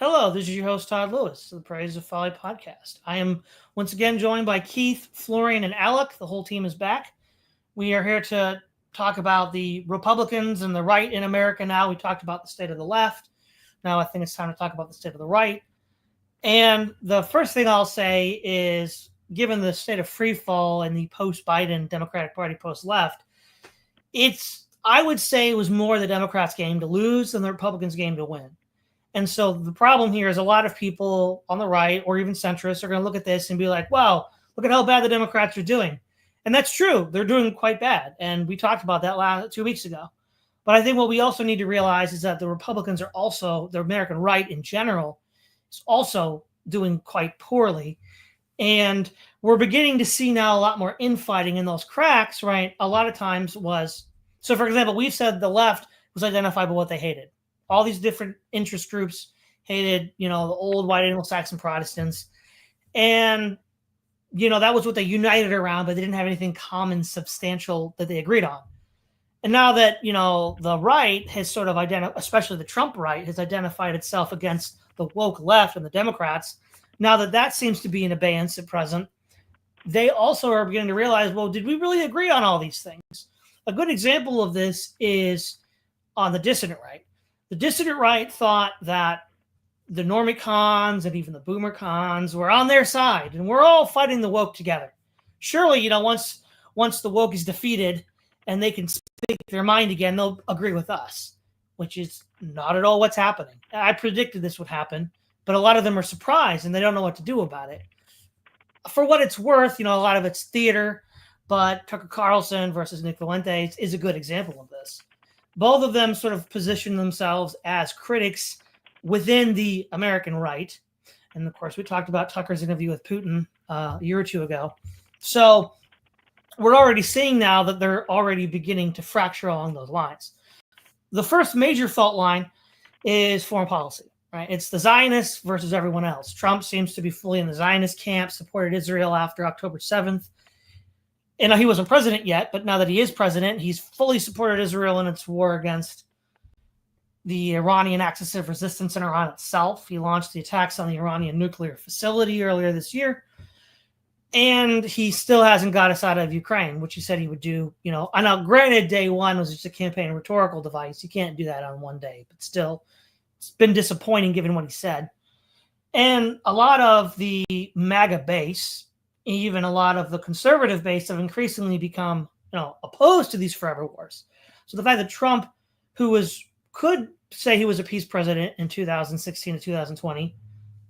Hello, this is your host, Todd Lewis of the Praise of Folly podcast. I am once again joined by Keith, Florian, and Alek. The whole team is back. We are here to talk about the Republicans and the right in America now. We talked about the state of the left. Now I think it's time to talk about the state of the right. And the first thing I'll say is, given the state of free fall in the post-Biden Democratic Party post-left, I would say it was more the Democrats' game to lose than the Republicans' game to win. And so the problem here is a lot of people on the right or even centrists are going to look at this and be like, wow, look at how bad the Democrats are doing. And that's true. They're doing quite bad. And we talked about that 2 weeks ago. But I think what we also need to realize is that the Republicans are also, the American right in general, is also doing quite poorly. And we're beginning to see now a lot more infighting in those cracks, right? A lot of times so for example, we've said the left was identified by what they hated. All these different interest groups hated, the old white Anglo-Saxon Protestants. And, that was what they united around, but they didn't have anything common, substantial that they agreed on. And now that, the right has sort of especially the Trump right, has identified itself against the woke left and the Democrats, now that seems to be in abeyance at present, they also are beginning to realize, well, did we really agree on all these things? A good example of this is on the dissident right. The dissident right thought that the normie cons and even the boomer cons were on their side, and we're all fighting the woke together. Surely, once the woke is defeated and they can speak their mind again, they'll agree with us, which is not at all what's happening. I predicted this would happen, but a lot of them are surprised and they don't know what to do about it. For what it's worth, a lot of it's theater, but Tucker Carlson versus Nick Valente is a good example of this. Both of them sort of position themselves as critics within the American right. And of course, we talked about Tucker's interview with Putin a year or two ago. So we're already seeing now that they're already beginning to fracture along those lines. The first major fault line is foreign policy, right? It's the Zionists versus everyone else. Trump seems to be fully in the Zionist camp, supported Israel after October 7th. And he wasn't president yet, but now that he is president, he's fully supported Israel in its war against the Iranian Axis of Resistance in Iran itself. He launched the attacks on the Iranian nuclear facility earlier this year. And he still hasn't got us out of Ukraine, which he said he would do. I know, granted, day one was just a campaign rhetorical device. You can't do that on one day, but still, it's been disappointing given what he said. And a lot of the MAGA base, even a lot of the conservative base, have increasingly become, opposed to these forever wars. So the fact that Trump, who could say he was a peace president in 2016 to 2020,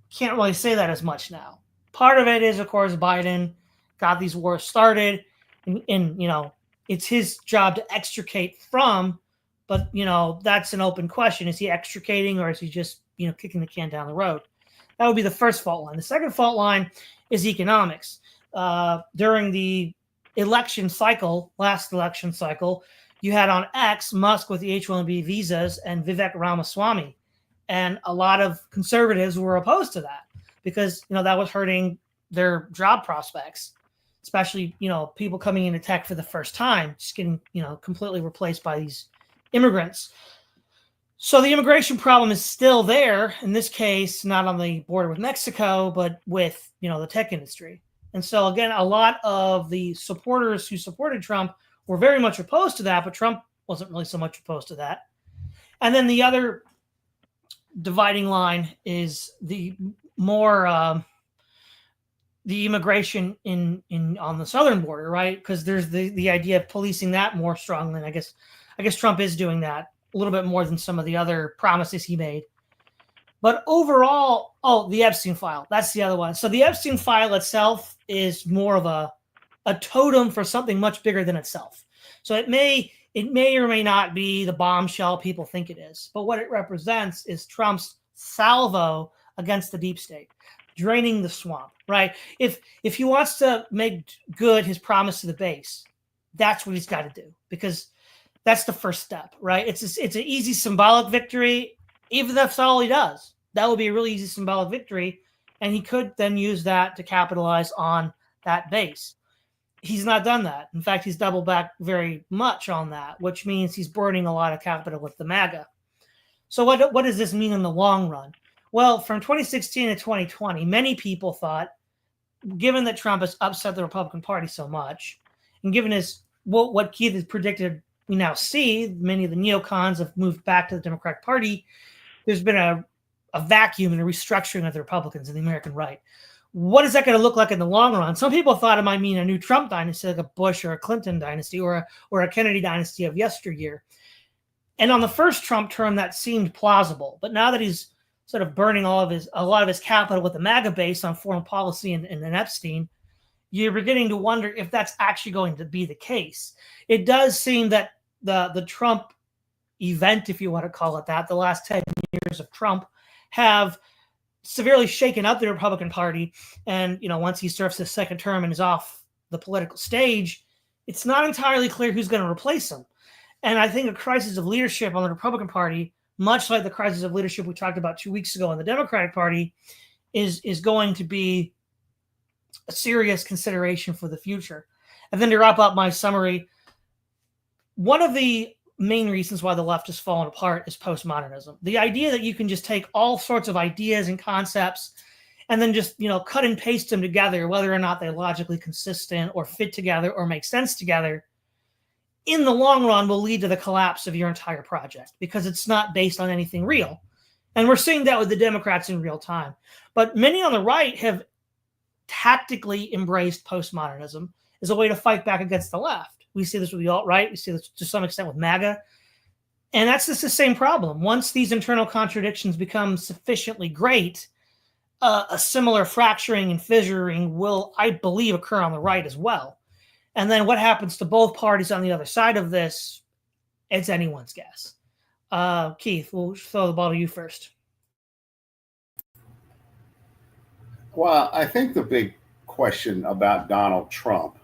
can't really say that as much now. Part of it is, of course, Biden got these wars started, and it's his job to extricate from, but, that's an open question. Is he extricating, or is he just, kicking the can down the road? That would be the first fault line. The second fault line is economics. During the last election cycle, you had on X Musk with the H-1B visas and Vivek Ramaswamy. And a lot of conservatives were opposed to that because, that was hurting their job prospects, especially, people coming into tech for the first time, just getting, completely replaced by these immigrants. So the immigration problem is still there, in this case, not on the border with Mexico, but with, the tech industry. And so, again, a lot of the supporters who supported Trump were very much opposed to that, but Trump wasn't really so much opposed to that. And then the other dividing line is the more the immigration in on the southern border, right? Because there's the idea of policing that more strongly. And I guess Trump is doing that a little bit more than some of the other promises he made. But overall, the Epstein file, that's the other one. So the Epstein file itself is more of a totem for something much bigger than itself. So it may or may not be the bombshell people think it is. But what it represents is Trump's salvo against the deep state, draining the swamp, right? If he wants to make good his promise to the base, that's what he's got to do, because that's the first step, right? It's an easy symbolic victory. Even if that's all he does, that would be a really easy symbolic victory. And he could then use that to capitalize on that base. He's not done that. In fact, he's doubled back very much on that, which means he's burning a lot of capital with the MAGA. So what does this mean in the long run? Well, from 2016 to 2020, many people thought, given that Trump has upset the Republican Party so much, and given what Keith has predicted, we now see many of the neocons have moved back to the Democratic Party. There's been a vacuum and a restructuring of the Republicans and the American right. What is that going to look like in the long run? Some people thought it might mean a new Trump dynasty, like a Bush or a Clinton dynasty, or a Kennedy dynasty of yesteryear. And on the first Trump term, that seemed plausible. But now that he's sort of burning a lot of his capital with the MAGA base on foreign policy and Epstein, you're beginning to wonder if that's actually going to be the case. It does seem that the Trump event, if you want to call it that, the last 10 years of Trump have severely shaken up the Republican Party. And, once he serves his second term and is off the political stage, it's not entirely clear who's going to replace him. And I think a crisis of leadership on the Republican Party, much like the crisis of leadership we talked about 2 weeks ago in the Democratic Party, is going to be a serious consideration for the future. And then to wrap up my summary, one of the main reasons why the left has fallen apart is postmodernism. The idea that you can just take all sorts of ideas and concepts and then just, cut and paste them together, whether or not they're logically consistent or fit together or make sense together, in the long run will lead to the collapse of your entire project because it's not based on anything real. And we're seeing that with the Democrats in real time. But many on the right have tactically embraced postmodernism as a way to fight back against the left. We see this with the alt-right. We see this to some extent with MAGA. And that's just the same problem. Once these internal contradictions become sufficiently great, a similar fracturing and fissuring will, I believe, occur on the right as well. And then what happens to both parties on the other side of this, it's anyone's guess. Keith, we'll throw the ball to you first. Well, I think the big question about Donald Trump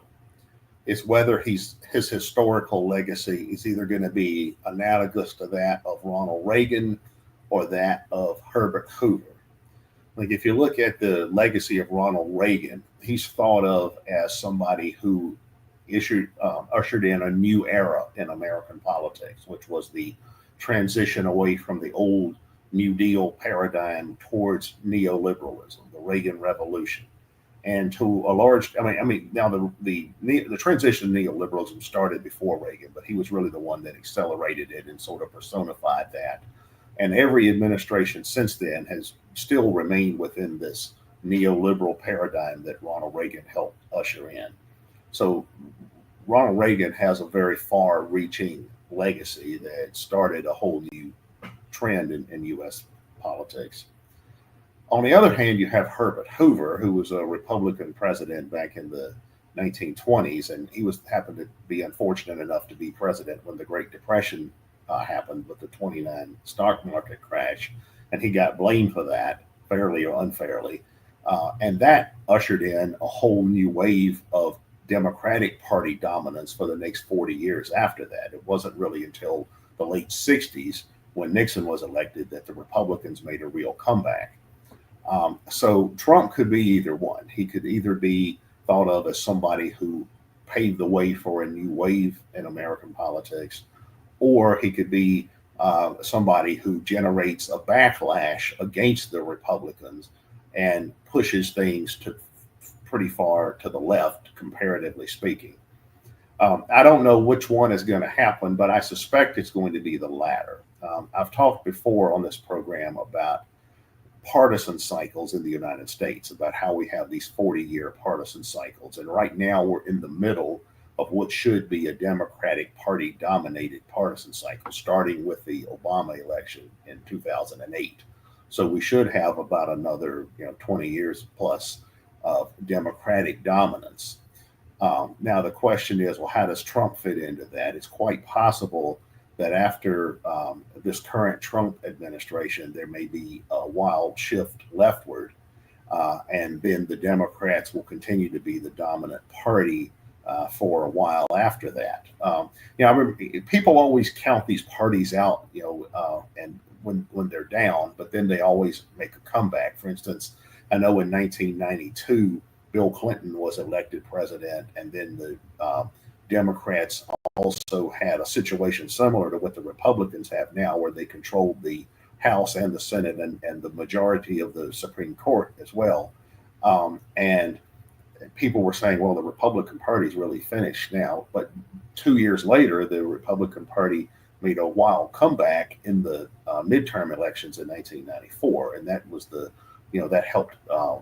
is whether his historical legacy is either going to be analogous to that of Ronald Reagan or that of Herbert Hoover. Like if you look at the legacy of Ronald Reagan, he's thought of as somebody who ushered in a new era in American politics, which was the transition away from the old New Deal paradigm towards neoliberalism, the Reagan Revolution. And to a large, now the transition to neoliberalism started before Reagan, but he was really the one that accelerated it and sort of personified that. And every administration since then has still remained within this neoliberal paradigm that Ronald Reagan helped usher in. So Ronald Reagan has a very far-reaching legacy that started a whole new trend in U.S. politics. On the other hand, you have Herbert Hoover, who was a Republican president back in the 1920s, and he happened to be unfortunate enough to be president when the Great Depression happened with the 29 stock market crash, and he got blamed for that, fairly or unfairly. And that ushered in a whole new wave of Democratic Party dominance for the next 40 years after that. It wasn't really until the late 60s when Nixon was elected that the Republicans made a real comeback. So Trump could be either one. He could either be thought of as somebody who paved the way for a new wave in American politics, or he could be somebody who generates a backlash against the Republicans and pushes things to pretty far to the left, comparatively speaking. I don't know which one is going to happen, but I suspect it's going to be the latter. I've talked before on this program about partisan cycles in the United States, about how we have these 40-year partisan cycles. And right now we're in the middle of what should be a Democratic Party dominated partisan cycle, starting with the Obama election in 2008. So we should have about another 20 years plus of Democratic dominance. Now the question is, well, how does Trump fit into that? It's quite possible that after this current Trump administration, there may be a wild shift leftward, and then the Democrats will continue to be the dominant party for a while after that. I remember people always count these parties out, and when they're down, but then they always make a comeback. For instance, I know in 1992, Bill Clinton was elected president, and then the Democrats also had a situation similar to what the Republicans have now, where they controlled the House and the Senate and the majority of the Supreme Court as well. And people were saying, well, the Republican Party's really finished now. But 2 years later, the Republican Party made a wild comeback in the midterm elections in 1994, and that was that helped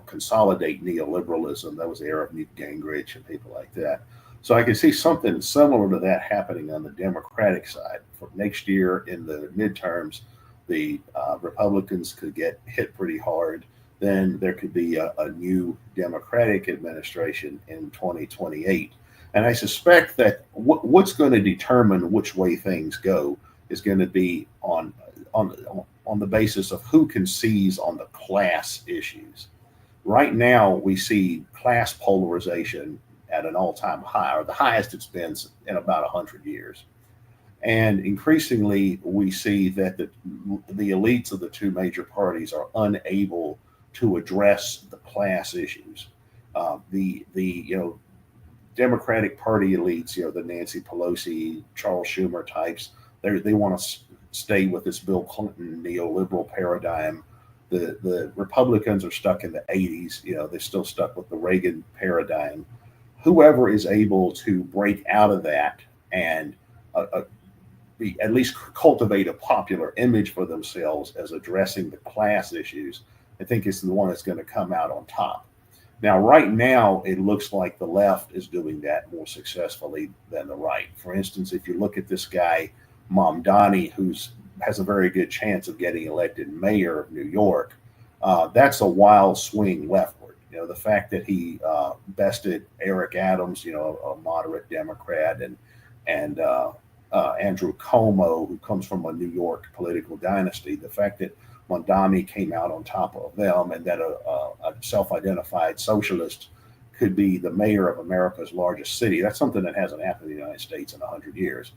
consolidate neoliberalism. That was the era of Newt Gingrich and people like that. So I can see something similar to that happening on the Democratic side. For next year in the midterms, the Republicans could get hit pretty hard. Then there could be a new Democratic administration in 2028. And I suspect that what's going to determine which way things go is going to be on the basis of who can seize on the class issues. Right now, we see class polarization at an all-time high, or the highest it's been in about 100 years. And increasingly, we see that the elites of the two major parties are unable to address the class issues. The Democratic Party elites, the Nancy Pelosi, Charles Schumer types, they want to stay with this Bill Clinton neoliberal paradigm. The Republicans are stuck in the 80s. They're still stuck with the Reagan paradigm. Whoever is able to break out of that and at least cultivate a popular image for themselves as addressing the class issues, I think is the one that's going to come out on top. Now, right now, it looks like the left is doing that more successfully than the right. For instance, if you look at this guy, Mamdani, who has a very good chance of getting elected mayor of New York, that's a wild swing leftward. The fact that he bested Eric Adams, a moderate Democrat, and Andrew Cuomo, who comes from a New York political dynasty, the fact that Mamdani came out on top of them, and that a self-identified socialist could be the mayor of America's largest city. That's something that hasn't happened in the United States in 100 years.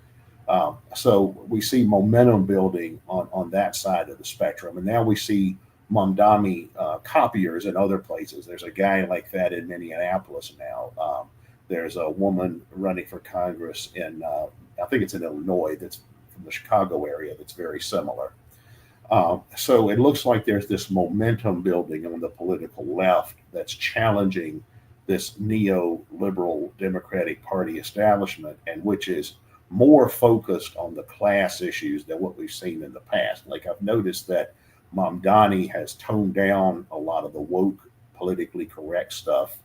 So we see momentum building on that side of the spectrum. And now we see Mamdani copiers in other places. There's a guy like that in Minneapolis now. There's a woman running for Congress in, I think it's in Illinois, that's from the Chicago area, that's very similar. So it looks like there's this momentum building on the political left that's challenging this neoliberal Democratic Party establishment, and which is more focused on the class issues than what we've seen in the past. Like, I've noticed that Mamdani has toned down a lot of the woke, politically correct stuff.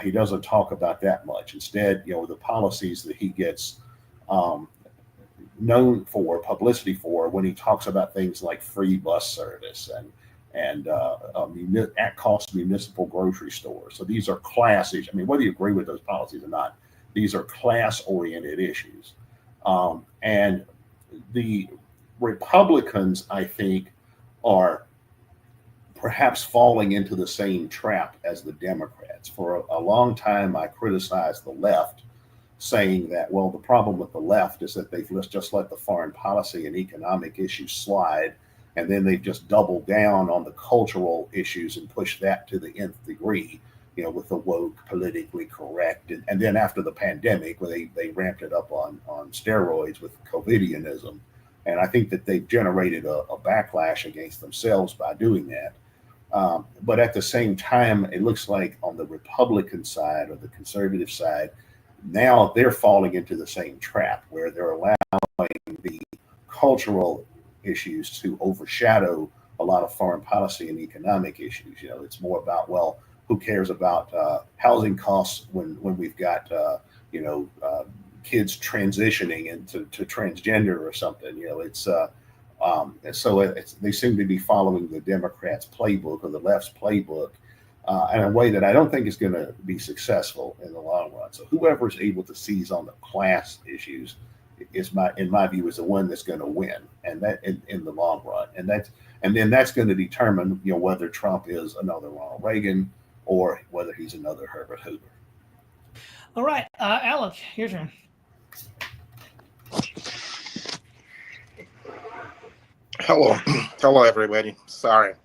He doesn't talk about that much. Instead, the policies that he gets known for, publicity for, when he talks about things like free bus service and at cost municipal grocery stores. So these are class issues. I mean, whether you agree with those policies or not, these are class-oriented issues. And the Republicans, I think, are perhaps falling into the same trap as the Democrats. For a long time, I criticized the left, saying that, well, the problem with the left is that they've just let the foreign policy and economic issues slide, and then they've just doubled down on the cultural issues and pushed that to the nth degree, with the woke, politically correct. And then after the pandemic, where they ramped it up on steroids with COVIDianism. And I think that they've generated a backlash against themselves by doing that. But at the same time, it looks like on the Republican side or the conservative side, now they're falling into the same trap where they're allowing the cultural issues to overshadow a lot of foreign policy and economic issues. It's more about, well, who cares about housing costs when we've got kids transitioning into transgender or something. They seem to be following the Democrats' playbook or the left's playbook in a way that I don't think is going to be successful in the long run. So whoever is able to seize on the class issues in my view, is the one that's going to win, and that in the long run, and then that's going to determine whether Trump is another Ronald Reagan or whether he's another Herbert Hoover. All right, Alek, your turn. Hello, everybody. Sorry,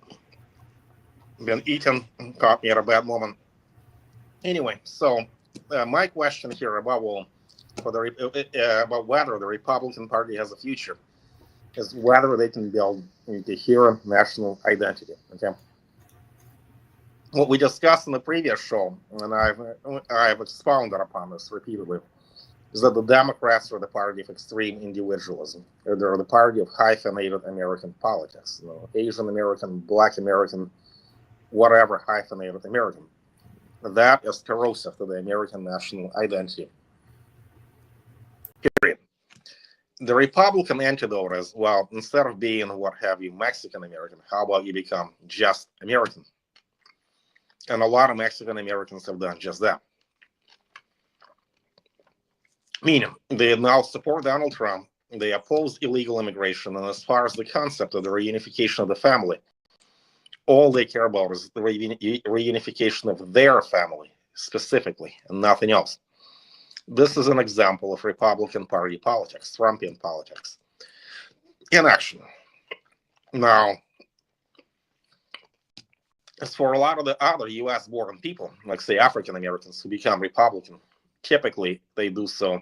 been eaten, caught me at a bad moment. Anyway, so my question here about whether the Republican Party has a future. is whether they can build a coherent national identity. Okay. What we discussed in the previous show, and I've expounded upon this repeatedly, is that the Democrats are the party of extreme individualism. They're the party of hyphenated American politics. Asian American, Black American, whatever hyphenated American. That is corrosive to the American national identity. Period. The Republican antidote is, well, instead of being, what have you, Mexican American, how about you become just American? And a lot of Mexican Americans have done just that. Meaning, they now support Donald Trump, they oppose illegal immigration, and as far as the concept of the reunification of the family, all they care about is the reunification of their family, specifically, and nothing else. This is an example of Republican Party politics, Trumpian politics, in action. Now, as for a lot of the other US-born people, like, say, African Americans who become Republican, typically they do so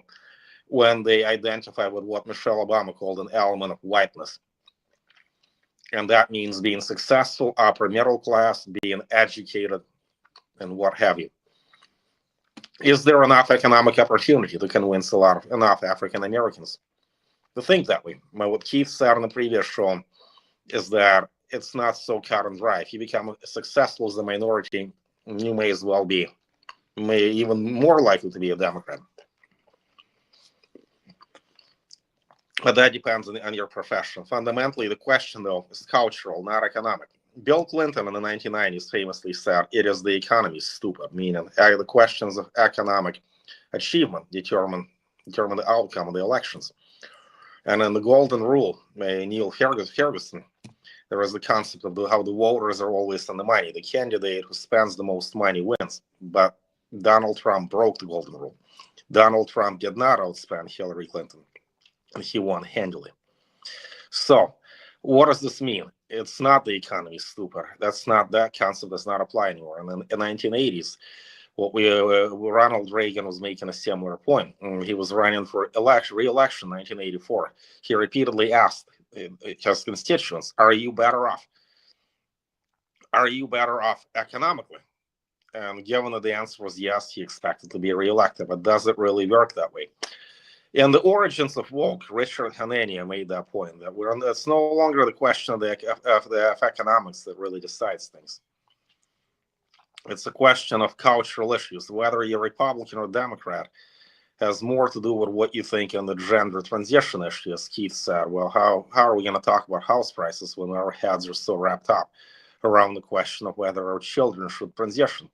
when they identify with what Michelle Obama called an element of whiteness. And that means being successful, upper middle class, being educated, and what have you. Is there enough economic opportunity to convince enough African Americans to think that way? What Keith said in the previous show is that it's not so cut and dry. If you become successful as a minority, you may as well be, even more likely to be a Democrat. But that depends on your profession. Fundamentally, the question, though, is cultural, not economic. Bill Clinton in the 1990s famously said, "It is the economy, stupid," meaning the questions of economic achievement determine the outcome of the elections. And in the Golden Rule, by Neil Ferguson, there is the concept of how the voters are always on the money. The candidate who spends the most money wins. But Donald Trump broke the Golden Rule. Donald Trump did not outspend Hillary Clinton, and he won handily. So, what does this mean? It's not the economy, stupid. That concept does not apply anymore. And in the 1980s, Ronald Reagan was making a similar point. He was running for re-election in 1984. He repeatedly asked his constituents, "Are you better off? Are you better off economically?" And given that the answer was yes, he expected to be reelected. But does it really work that way? In the origins of woke, Richard Hanania made that point that it's no longer the question of economics that really decides things. It's a question of cultural issues. Whether you're Republican or Democrat has more to do with what you think on the gender transition issue, as Keith said. Well, how are we going to talk about house prices when our heads are so wrapped up around the question of whether our children should transition?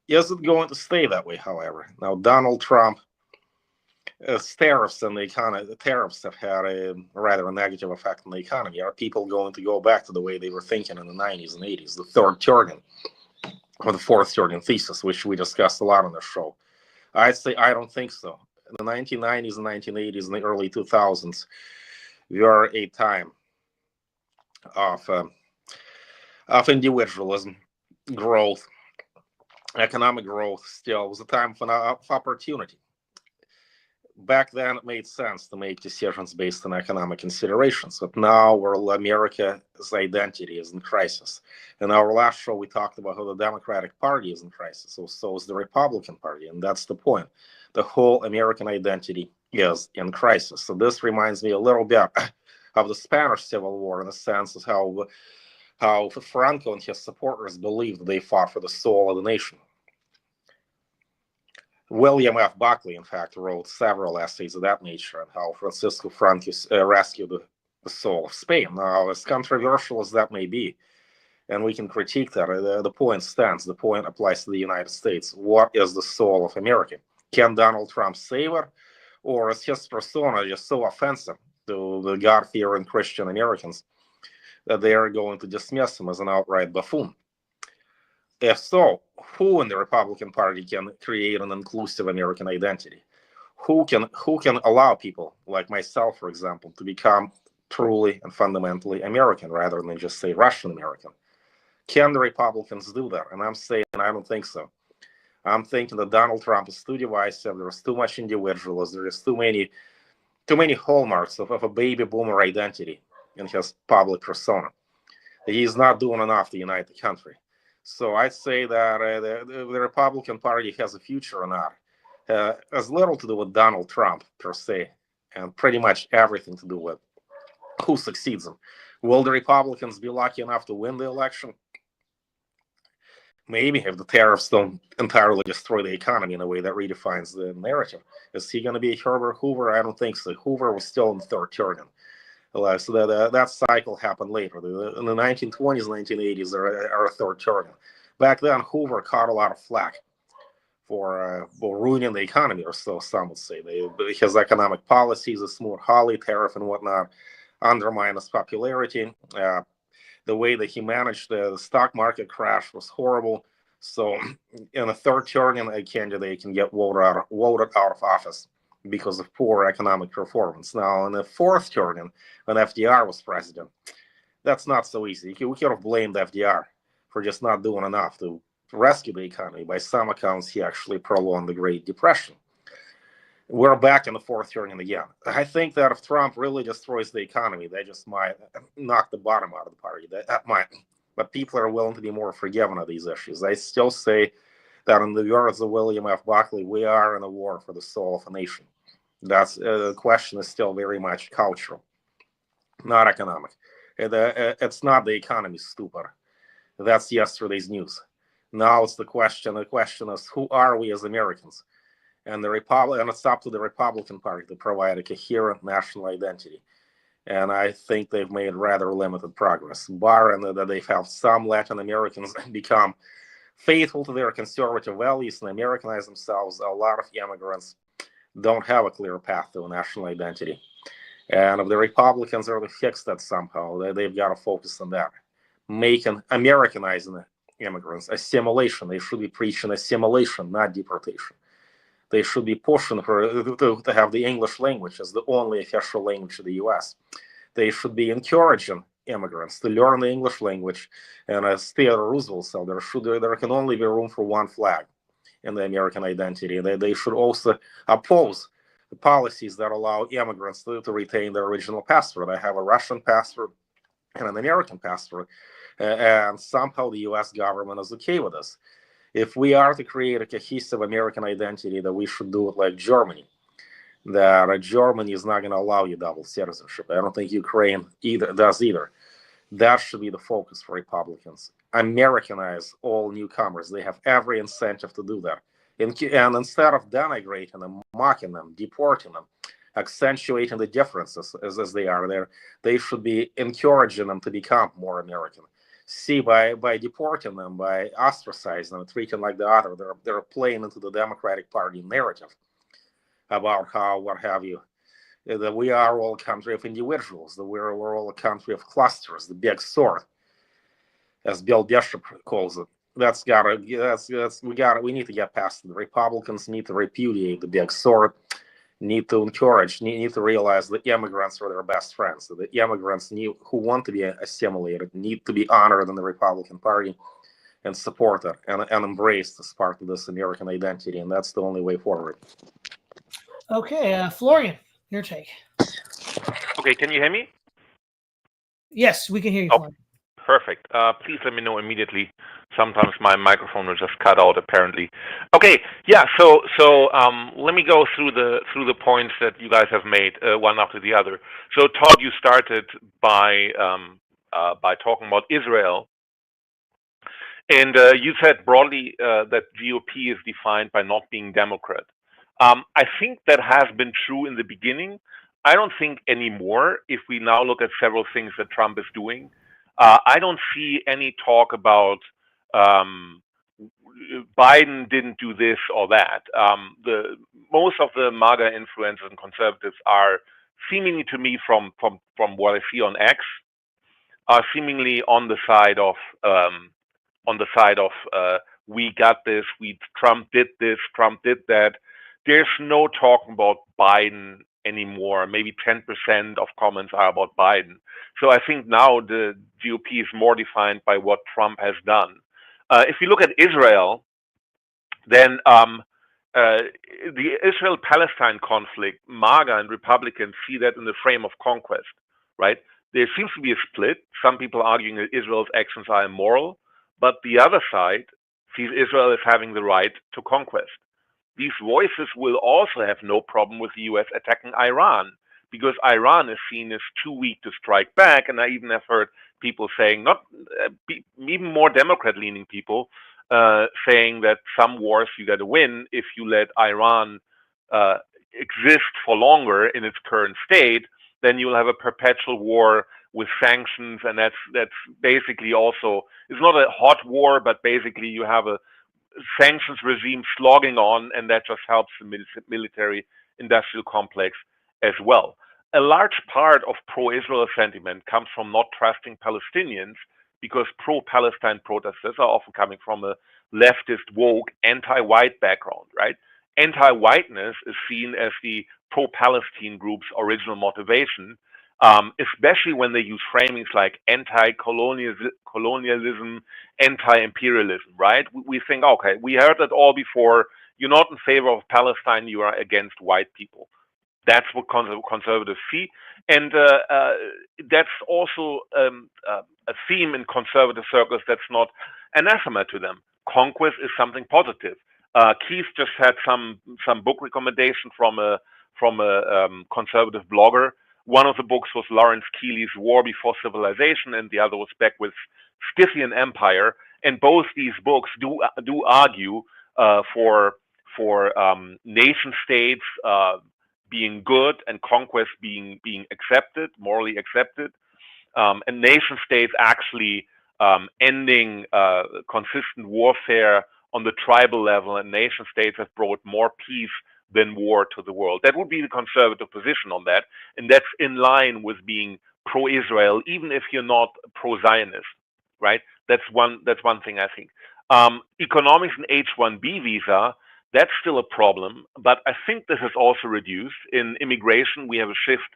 Is it going to stay that way, however? Now, Donald Trump, tariffs and the tariffs have had a rather negative effect on the economy. Are people going to go back to the way they were thinking in the 90s and 80s, the third Turgeon, or the fourth Turgeon thesis, which we discussed a lot on the show? I'd say I don't think so. In the 1990s and 1980s and the early 2000s, we are a time of individualism, growth, economic growth. Still, was a time of opportunity. Back then, it made sense to make decisions based on economic considerations. But now, America's identity is in crisis. In our last show, we talked about how the Democratic Party is in crisis. So is the Republican Party. And that's the point. The whole American identity is in crisis. So this reminds me a little bit of the Spanish Civil War, in the sense of how Franco and his supporters believed they fought for the soul of the nation. William F. Buckley, in fact, wrote several essays of that nature on how Francisco Franco rescued the soul of Spain. Now, as controversial as that may be, and we can critique that, the point stands. The point applies to the United States. What is the soul of America? Can Donald Trump save it? Or is his persona just so offensive to the God-fearing Christian Americans that they are going to dismiss him as an outright buffoon? If so, who in the Republican Party can create an inclusive American identity? Who can allow people like myself, for example, to become truly and fundamentally American rather than just say Russian American? Can the Republicans do that? And I'm saying I don't think so. I'm thinking that Donald Trump is too divisive. There's too much individualism. There's too many too many hallmarks of a baby boomer identity in his public persona. He's not doing enough to unite the country. So I'd say that the Republican Party has a future or not has little to do with Donald Trump per se, and pretty much everything to do with who succeeds him. Will the Republicans be lucky enough to win the election? Maybe, if the tariffs don't entirely destroy the economy in a way that redefines the narrative. Is he going to be Herbert Hoover? I don't think so. Hoover was still in the third term. So that cycle happened later. In the 1920s, 1980s, are a third term. Back then, Hoover caught a lot of flack for ruining the economy, or so some would say. His economic policies, the Smoot-Hawley tariff and whatnot, undermined his popularity. The way that he managed the stock market crash was horrible. So in a third term, a candidate can get voted out of office because of poor economic performance. Now, in the fourth term, when FDR was president, that's not so easy. We could have blamed FDR for just not doing enough to rescue the economy. By some accounts, he actually prolonged the Great Depression. We're back in the fourth term again. I think that if Trump really destroys the economy, they just might knock the bottom out of the party. That might. But people are willing to be more forgiving of these issues. I still say that, in the words of William F. Buckley, we are in a war for the soul of a nation. That's the question is still very much cultural, not economic. It's not the economy, stupid. That's yesterday's news. Now it's the question. The question is, who are we as Americans? And it's up to the Republican Party to provide a coherent national identity. And I think they've made rather limited progress, barring that they've helped some Latin Americans become faithful to their conservative values and Americanize themselves. A lot of immigrants don't have a clear path to a national identity. And if the Republicans are to fix that somehow, they've got to focus on that. Americanizing immigrants, assimilation. They should be preaching assimilation, not deportation. They should be pushing to have the English language as the only official language of the U.S. They should be encouraging immigrants to learn the English language. And as Theodore Roosevelt said, there can only be room for one flag in the American identity. They should also oppose the policies that allow immigrants to retain their original passport. I have a Russian passport and an American passport, and somehow the U.S. government is okay with this. If we are to create a cohesive American identity, that we should do it like Germany. That Germany is not going to allow you double citizenship. I don't think Ukraine does either. That should be the focus for Republicans. Americanize all newcomers. They have every incentive to do that. And instead of denigrating them, mocking them, deporting them, accentuating the differences as they are there, they should be encouraging them to become more American. See, by deporting them, by ostracizing them, treating like the other, they're playing into the Democratic Party narrative about how, what have you, that we are all a country of individuals, that we're all a country of clusters, the big sword, as Bill Bishop calls it. We need to get past it. The Republicans need to repudiate the big sword, need to encourage, need to realize that immigrants are their best friends. So the immigrants who want to be assimilated need to be honored in the Republican Party and supported and embraced as part of this American identity. And that's the only way forward. Okay, Florian, your take. Okay, can you hear me? Yes, we can hear you, Oh, Florian. perfect. Please let me know immediately. Sometimes my microphone will just cut out, apparently. Okay, yeah. So let me go through the points that you guys have made one after the other. So Todd, you started by talking about Israel, and you said broadly that GOP is defined by not being Democrat. I think that has been true in the beginning. I don't think anymore. If we now look at several things that Trump is doing, I don't see any talk about Biden didn't do this or that. Most of the MAGA influencers and conservatives are seemingly, to me, from what I see on X, are seemingly on the side of we got this, Trump did this, Trump did that. There's no talking about Biden anymore. Maybe 10% of comments are about Biden. So I think now the GOP is more defined by what Trump has done. If you look at Israel, then the Israel-Palestine conflict, MAGA and Republicans see that in the frame of conquest, right? There seems to be a split. Some people arguing that Israel's actions are immoral, but the other side sees Israel as having the right to conquest. These voices will also have no problem with the US attacking Iran, because Iran is seen as too weak to strike back. And I even have heard people saying, not even more Democrat-leaning people, saying that some wars you got to win if you let Iran exist for longer in its current state. Then you'll have a perpetual war with sanctions, and that's basically also, it's not a hot war, but basically you have a sanctions regime slogging on, and that just helps the military industrial complex as well. A large part of pro-Israel sentiment comes from not trusting Palestinians, because pro-Palestine protesters are often coming from a leftist, woke, anti-white background, right? Anti-whiteness is seen as the pro-Palestine group's original motivation, especially when they use framings like anti-colonialism, anti-imperialism, right? We think, okay, we heard that all before. You're not in favor of Palestine, you are against white people. That's what conservatives see. And that's also a theme in conservative circles that's not anathema to them. Conquest is something positive. Keith just had some book recommendation from a conservative blogger. One of the books was Lawrence Keeley's War Before Civilization, and the other was Beckwith's Scythian Empire. And both these books do argue for nation states being good and conquest being accepted, morally accepted, and nation states actually ending consistent warfare on the tribal level, and nation states have brought more peace than war to the world. That would be the conservative position on that, and that's in line with being pro-Israel, even if you're not pro-Zionist, right? That's one thing I think. Economics and H-1B visa, that's still a problem, but I think this has also reduced. In immigration, we have a shift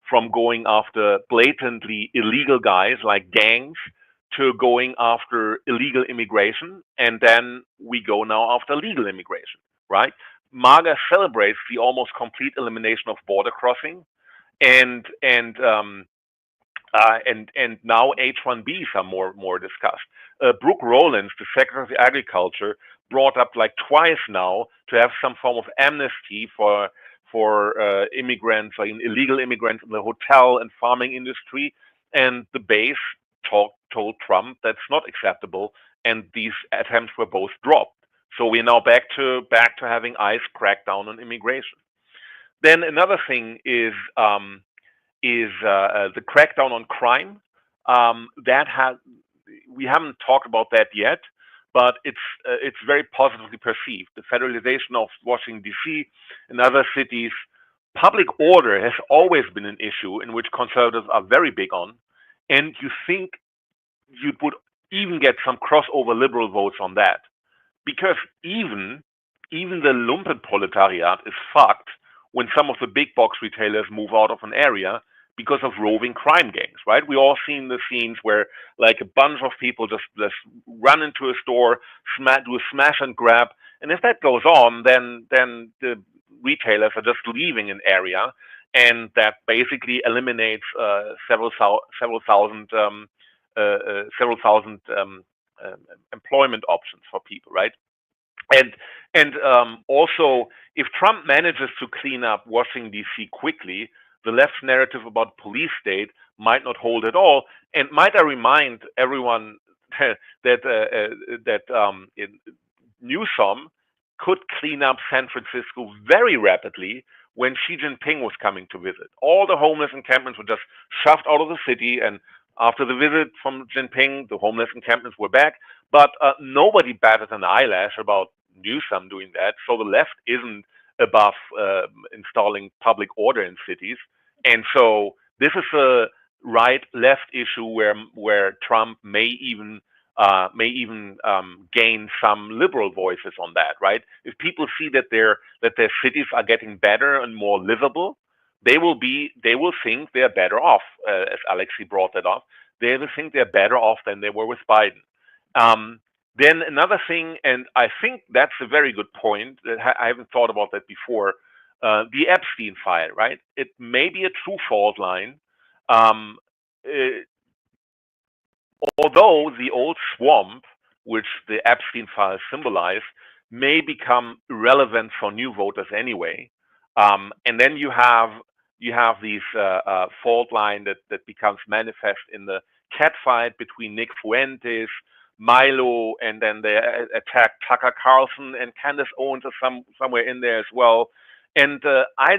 from going after blatantly illegal guys like gangs to going after illegal immigration, and then we go now after legal immigration, right? MAGA celebrates the almost complete elimination of border crossing, and now H-1Bs are more discussed. Brooke Rowlands, the Secretary of Agriculture, brought up like twice now to have some form of amnesty for immigrants, or illegal immigrants in the hotel and farming industry, and the base told Trump that's not acceptable, and these attempts were both dropped. So we're now back to having ICE crack down on immigration. Then another thing is the crackdown on crime. We haven't talked about that yet, but it's very positively perceived. The federalization of Washington D.C. and other cities, public order has always been an issue in which conservatives are very big on, and you think you would even get some crossover liberal votes on that. Because even the Lumpenproletariat is fucked when some of the big box retailers move out of an area because of roving crime gangs, right? We all seen the scenes where like a bunch of people just run into a store, do a smash and grab, and if that goes on, then the retailers are just leaving an area, and that basically eliminates several thousand employment options for people, right? And also, if Trump manages to clean up Washington D.C. quickly, the left's narrative about police state might not hold at all. And might I remind everyone that Newsom could clean up San Francisco very rapidly when Xi Jinping was coming to visit. All the homeless encampments were just shoved out of the city, and after the visit from Jinping, the homeless encampments were back. But nobody batted an eyelash about Newsom doing that. So the left isn't above installing public order in cities. And so this is a right-left issue where Trump may even gain some liberal voices on that, right? If people see that their cities are getting better and more livable, they will think they're better off, as Alexei brought that up. They will think they're better off than they were with Biden. Then another thing, and I think that's a very good point, that I haven't thought about that before, the Epstein file, right? It may be a true fault line, um, uh, although the old swamp, which the Epstein file symbolized, may become irrelevant for new voters anyway. And then you have these fault line that becomes manifest in the catfight between Nick Fuentes, Milo, and then they attack Tucker Carlson and Candace Owens are somewhere in there as well. And I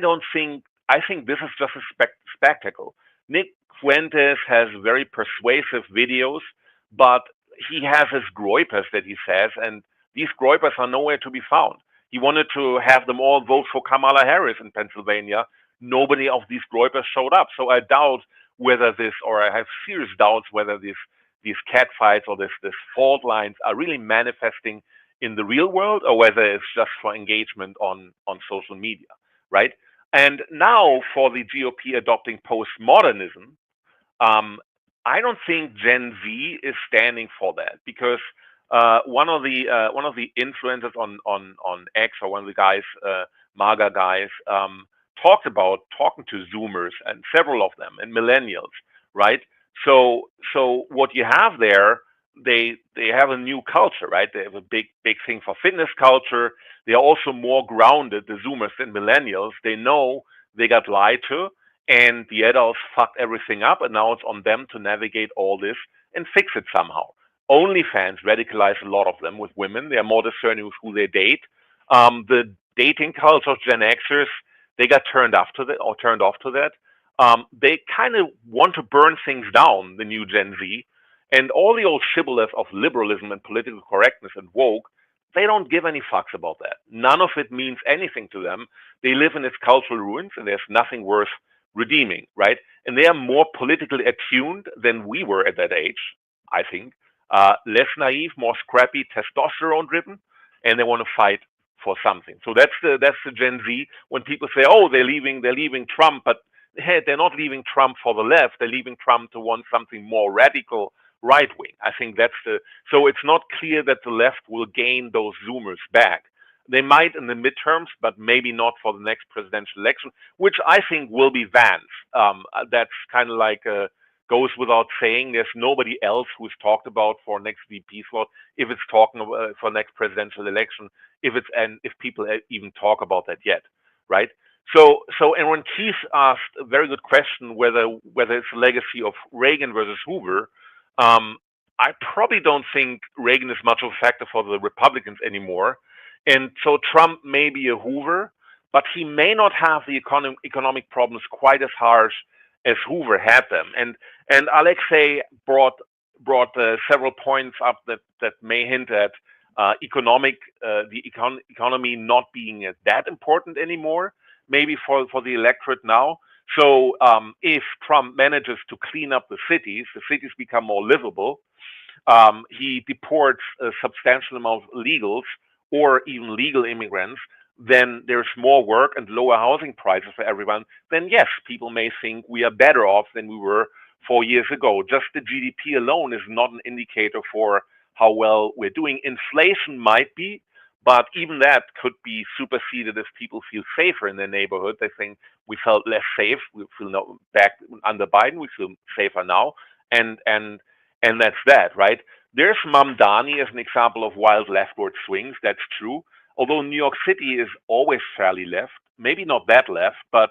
think this is just a spectacle. Nick Fuentes has very persuasive videos, but he has his groypers that he says, and these groypers are nowhere to be found. He wanted to have them all vote for Kamala Harris in Pennsylvania. Nobody of these groypers showed up. So I doubt whether this, or I have serious doubts whether these catfights or this fault lines are really manifesting in the real world, or whether it's just for engagement on social media, right? And now for the GOP adopting postmodernism, I don't think Gen Z is standing for that, because one of the influencers on X, or one of the guys, MAGA guys, talked about talking to Zoomers, and several of them, and millennials, right? So what you have there, they have a new culture, right? They have a big thing for fitness culture. They are also more grounded, the Zoomers, than millennials. They know they got lied to, and the adults fucked everything up, and now it's on them to navigate all this and fix it somehow. OnlyFans radicalize a lot of them with women. They are more discerning with who they date. The dating culture of Gen Xers, they got turned off to that. They kind of want to burn things down, the new Gen Z, and all the old shibboleth of liberalism and political correctness and woke. They don't give any fucks about that. None of it means anything to them. They live in its cultural ruins, and there's nothing worth redeeming, right? And they are more politically attuned than we were at that age, I think. Less naive, more scrappy, testosterone driven, and they want to fight for something. So that's the Gen Z. When people say, "Oh, they're leaving Trump," but hey, they're not leaving Trump for the left. They're leaving Trump to want something more radical, right wing. I think so it's not clear that the left will gain those Zoomers back. They might in the midterms, but maybe not for the next presidential election, which I think will be Vance. That's kind of like goes without saying. There's nobody else who's talked about for next VP slot, if it's talking about for next presidential election, if people even talk about that yet, right? So and when Keith asked a very good question whether it's a legacy of Reagan versus Hoover, I probably don't think Reagan is much of a factor for the Republicans anymore. And so Trump may be a Hoover, but he may not have the economic problems quite as harsh as Hoover had them. And Alexei brought several points up that may hint at the economy not being that important anymore, maybe for the electorate now. So if Trump manages to clean up the cities become more livable. He deports a substantial amount of illegals or even legal immigrants, then there's more work and lower housing prices for everyone, then yes, people may think we are better off than we were 4 years ago. Just the GDP alone is not an indicator for how well we're doing. Inflation might be, but even that could be superseded if people feel safer in their neighborhood. They think we felt less safe. We feel back under Biden. We feel safer now, and that's that, right? There's Mamdani as an example of wild leftward swings. That's true. Although New York City is always fairly left, maybe not that left, but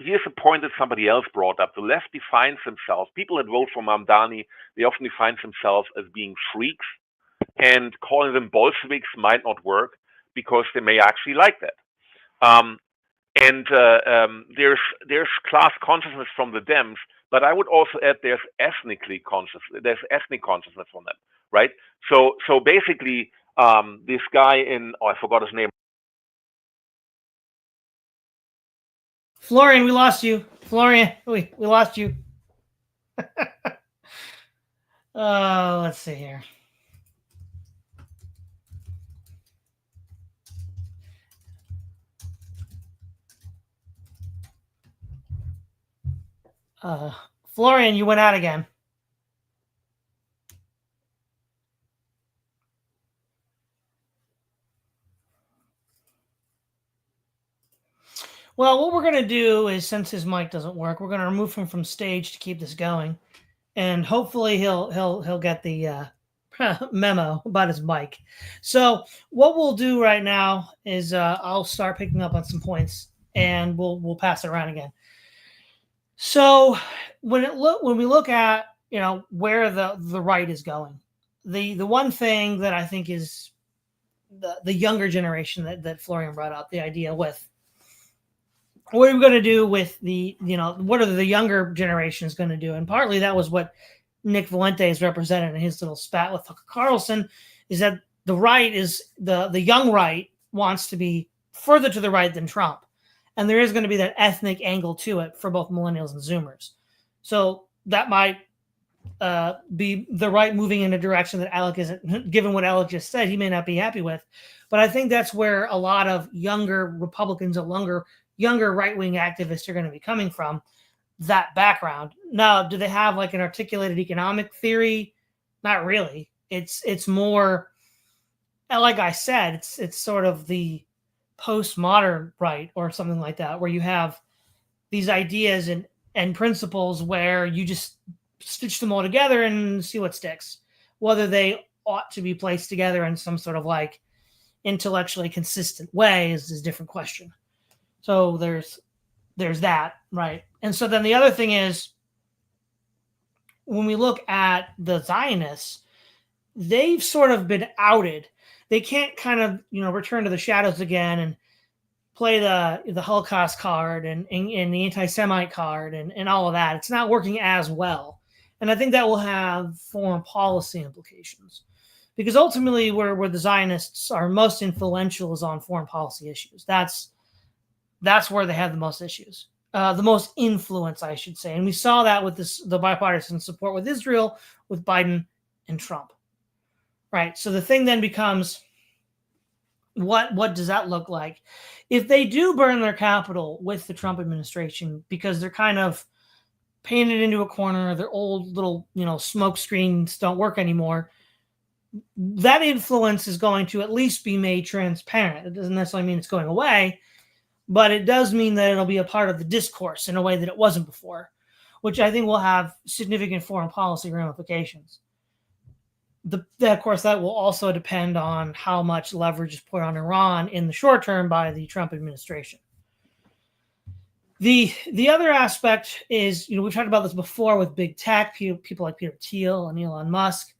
here's a point that somebody else brought up. The left defines themselves. People that vote for Mamdani, they often define themselves as being freaks, and calling them Bolsheviks might not work because they may actually like that. And there's class consciousness from the Dems, but I would also add there's ethnic consciousness from them, right? So basically, this guy I forgot his name. Florian, we lost you. Florian, we lost you. Let's see here. Florian, you went out again. Well, what we're going to do is, since his mic doesn't work, we're going to remove him from stage to keep this going, and hopefully he'll get the memo about his mic. So what we'll do right now is I'll start picking up on some points, and we'll pass it around again. So when we look at where the right is going, the one thing that I think is the younger generation that Florian brought up, the idea with what are we going to do with what are the younger generations going to do? And partly that was what Nick Valentes represented in his little spat with Tucker Carlson, is that the right is the young right wants to be further to the right than Trump. And there is going to be that ethnic angle to it for both millennials and Zoomers. So that might be the right moving in a direction that Alek isn't, given what Alek just said, he may not be happy with. But I think that's where a lot of younger Republicans or younger right-wing activists are going to be coming from, that background. Now, do they have like an articulated economic theory? Not really. It's more, like I said, it's sort of the postmodern right or something like that, where you have these ideas and principles where you just stitch them all together and see what sticks. Whether they ought to be placed together in some sort of like intellectually consistent way is a different question. So there's that, right? And so then the other thing is, when we look at the Zionists, they've sort of been outed. They can't kind of, return to the shadows again and play the Holocaust card and the anti-Semite card and all of that. It's not working as well. And I think that will have foreign policy implications, because ultimately where the Zionists are most influential is on foreign policy issues. That's where they have the most issues, the most influence, I should say. And we saw that with the bipartisan support with Israel, with Biden and Trump. Right. So the thing then becomes, what does that look like? If they do burn their capital with the Trump administration because they're kind of painted into a corner, their old little, smoke screens don't work anymore, that influence is going to at least be made transparent. It doesn't necessarily mean it's going away, but it does mean that it'll be a part of the discourse in a way that it wasn't before, which I think will have significant foreign policy ramifications. Of course, that will also depend on how much leverage is put on Iran in the short term by the Trump administration. The other aspect is, we've talked about this before with big tech, people like Peter Thiel and Elon Musk,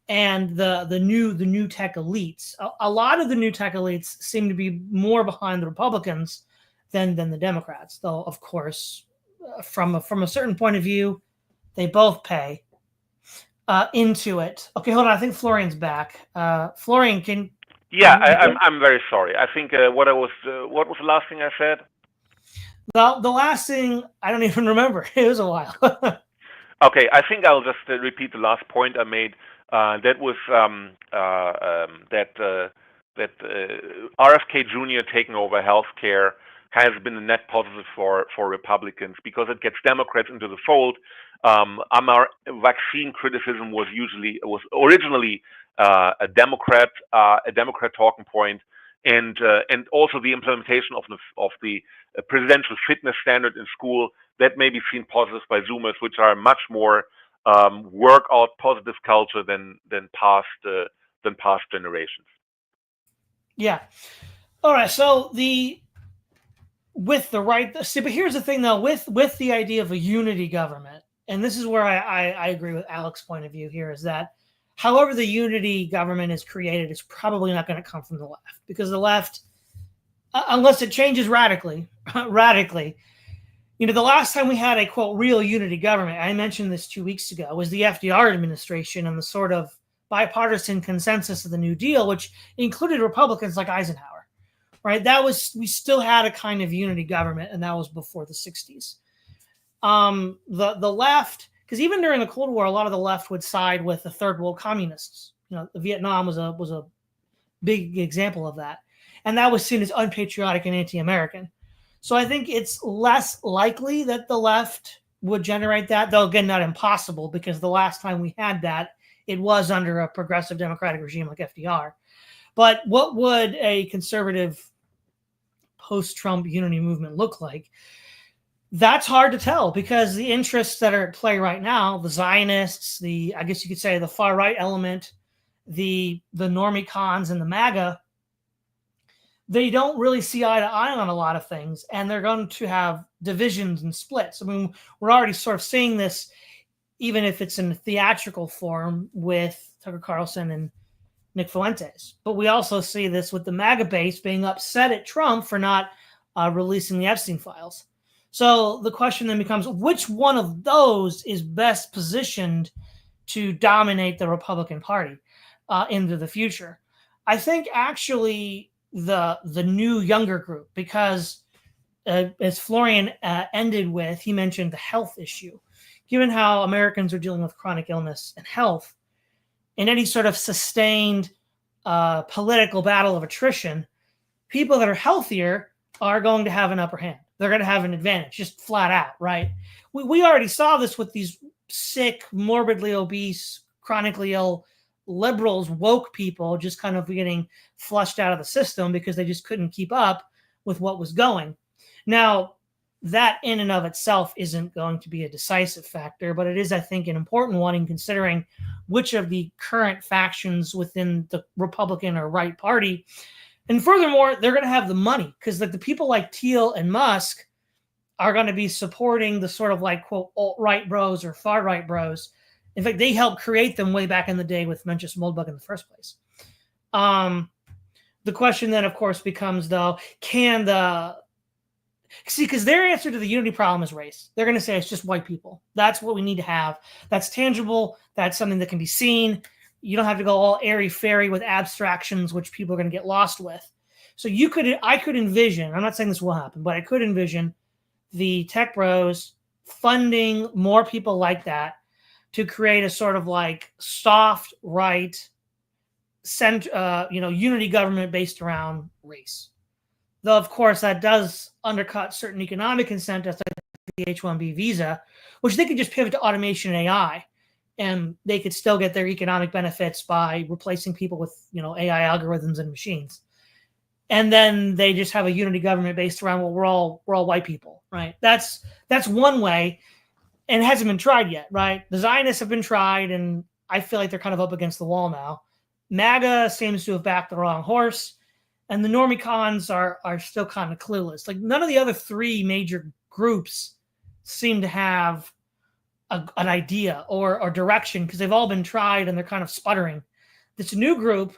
and the new tech elites. A lot of the new tech elites seem to be more behind the Republicans than the Democrats, though, of course, from a certain point of view, they both pay into it. Okay, hold on. I think Florian's back. Florian, can? Yeah, I'm very sorry. I think what was the last thing I said? The last thing, I don't even remember. It was a while. Okay, I think I'll just repeat the last point I made. That was that RFK Jr. taking over healthcare has been a net positive for Republicans, because it gets Democrats into the fold. Our vaccine criticism was originally a Democrat talking point, and also the implementation of the presidential fitness standard in school, that may be seen positive by Zoomers, which are much more workout positive culture than past generations. Yeah. All right. So with the right, see, but here's the thing though, with the idea of a unity government, and this is where I agree with Alek's point of view here, is that however the unity government is created, it's probably not going to come from the left, because the left, unless it changes radically, the last time we had a, quote, real unity government, I mentioned this 2 weeks ago, was the FDR administration and the sort of bipartisan consensus of the New Deal, which included Republicans like Eisenhower. Right, we still had a kind of unity government, and that was before the 60s. The left, because even during the Cold War, a lot of the left would side with the third world communists. Vietnam was a big example of that, and that was seen as unpatriotic and anti-American. So I think it's less likely that the left would generate that, though again, not impossible, because the last time we had that, it was under a progressive democratic regime like FDR. But what would a conservative post-Trump unity movement look like? That's hard to tell because the interests that are at play right now, the Zionists, I guess you could say the far right element, the normie cons and the MAGA, they don't really see eye to eye on a lot of things, and they're going to have divisions and splits. I mean, we're already sort of seeing this, even if it's in theatrical form with Tucker Carlson and Nick Fuentes. But we also see this with the MAGA base being upset at Trump for not releasing the Epstein files. So the question then becomes, which one of those is best positioned to dominate the Republican Party into the future? I think actually the new younger group, because as Florian ended with, he mentioned the health issue. Given how Americans are dealing with chronic illness and health, in any sort of sustained political battle of attrition, people that are healthier are going to have an upper hand. They're going to have an advantage, just flat out, right? We already saw this with these sick, morbidly obese, chronically ill liberals, woke people just kind of getting flushed out of the system because they just couldn't keep up with what was going. Now, that in and of itself isn't going to be a decisive factor, but it is, I think, an important one in considering which of the current factions within the Republican or right party. And furthermore, they're going to have the money because the people like Thiel and Musk are going to be supporting the sort of like, quote, alt-right bros or far-right bros. In fact, they helped create them way back in the day with Mencius Moldbug in the first place. The question then, of course, becomes, though, because their answer to the unity problem is race. They're going to say it's just white people. That's what we need to have. That's tangible. That's something that can be seen. You don't have to go all airy-fairy with abstractions, which people are going to get lost with. So I could envision, I'm not saying this will happen, but I could envision the tech bros funding more people like that to create a sort of like soft right, unity government based around race. Though, of course, that does undercut certain economic incentives like the H-1B visa, which they could just pivot to automation and AI, and they could still get their economic benefits by replacing people with, AI algorithms and machines. And then they just have a unity government based around, well, we're all white people, right? That's one way, and it hasn't been tried yet, right? The Zionists have been tried, and I feel like they're kind of up against the wall now. MAGA seems to have backed the wrong horse. And the normie cons are still kind of clueless. Like none of the other three major groups seem to have an idea or direction because they've all been tried and they're kind of sputtering. This new group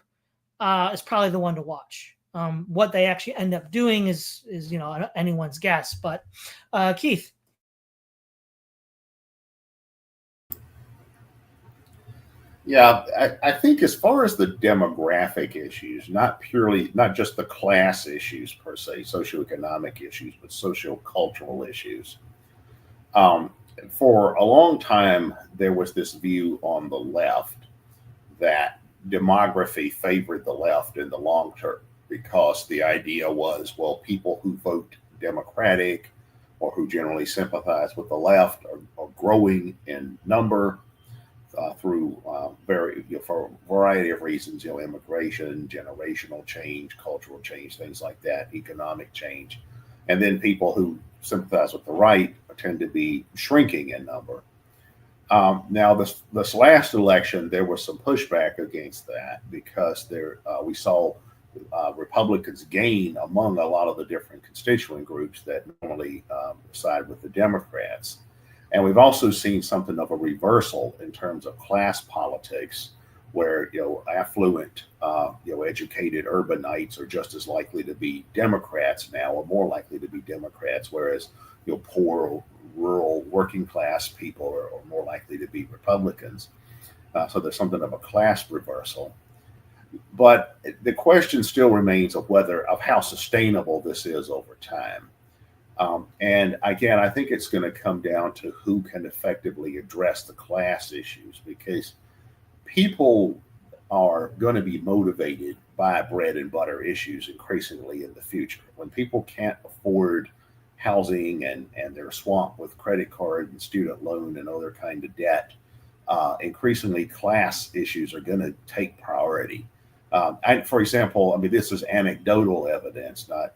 is probably the one to watch. What they actually end up doing is anyone's guess. But Keith. Yeah, I think as far as the demographic issues, not just the class issues per se, socioeconomic issues, but socio-cultural issues. For a long time, there was this view on the left that demography favored the left in the long term because the idea was, well, people who vote Democratic or who generally sympathize with the left are growing in number. Through for a variety of reasons, immigration, generational change, cultural change, things like that, economic change. And then people who sympathize with the right tend to be shrinking in number. Now, this last election, there was some pushback against that because we saw Republicans gain among a lot of the different constituent groups that normally side with the Democrats. And we've also seen something of a reversal in terms of class politics, where affluent, educated urbanites are just as likely to be Democrats now, or more likely to be Democrats, whereas poor, rural, working class people are more likely to be Republicans. So there's something of a class reversal. But the question still remains of how sustainable this is over time. And again, I think it's going to come down to who can effectively address the class issues, because people are going to be motivated by bread and butter issues increasingly in the future. When people can't afford housing and they're swamped with credit card and student loan and other kind of debt, increasingly class issues are going to take priority. For example, this is anecdotal evidence, not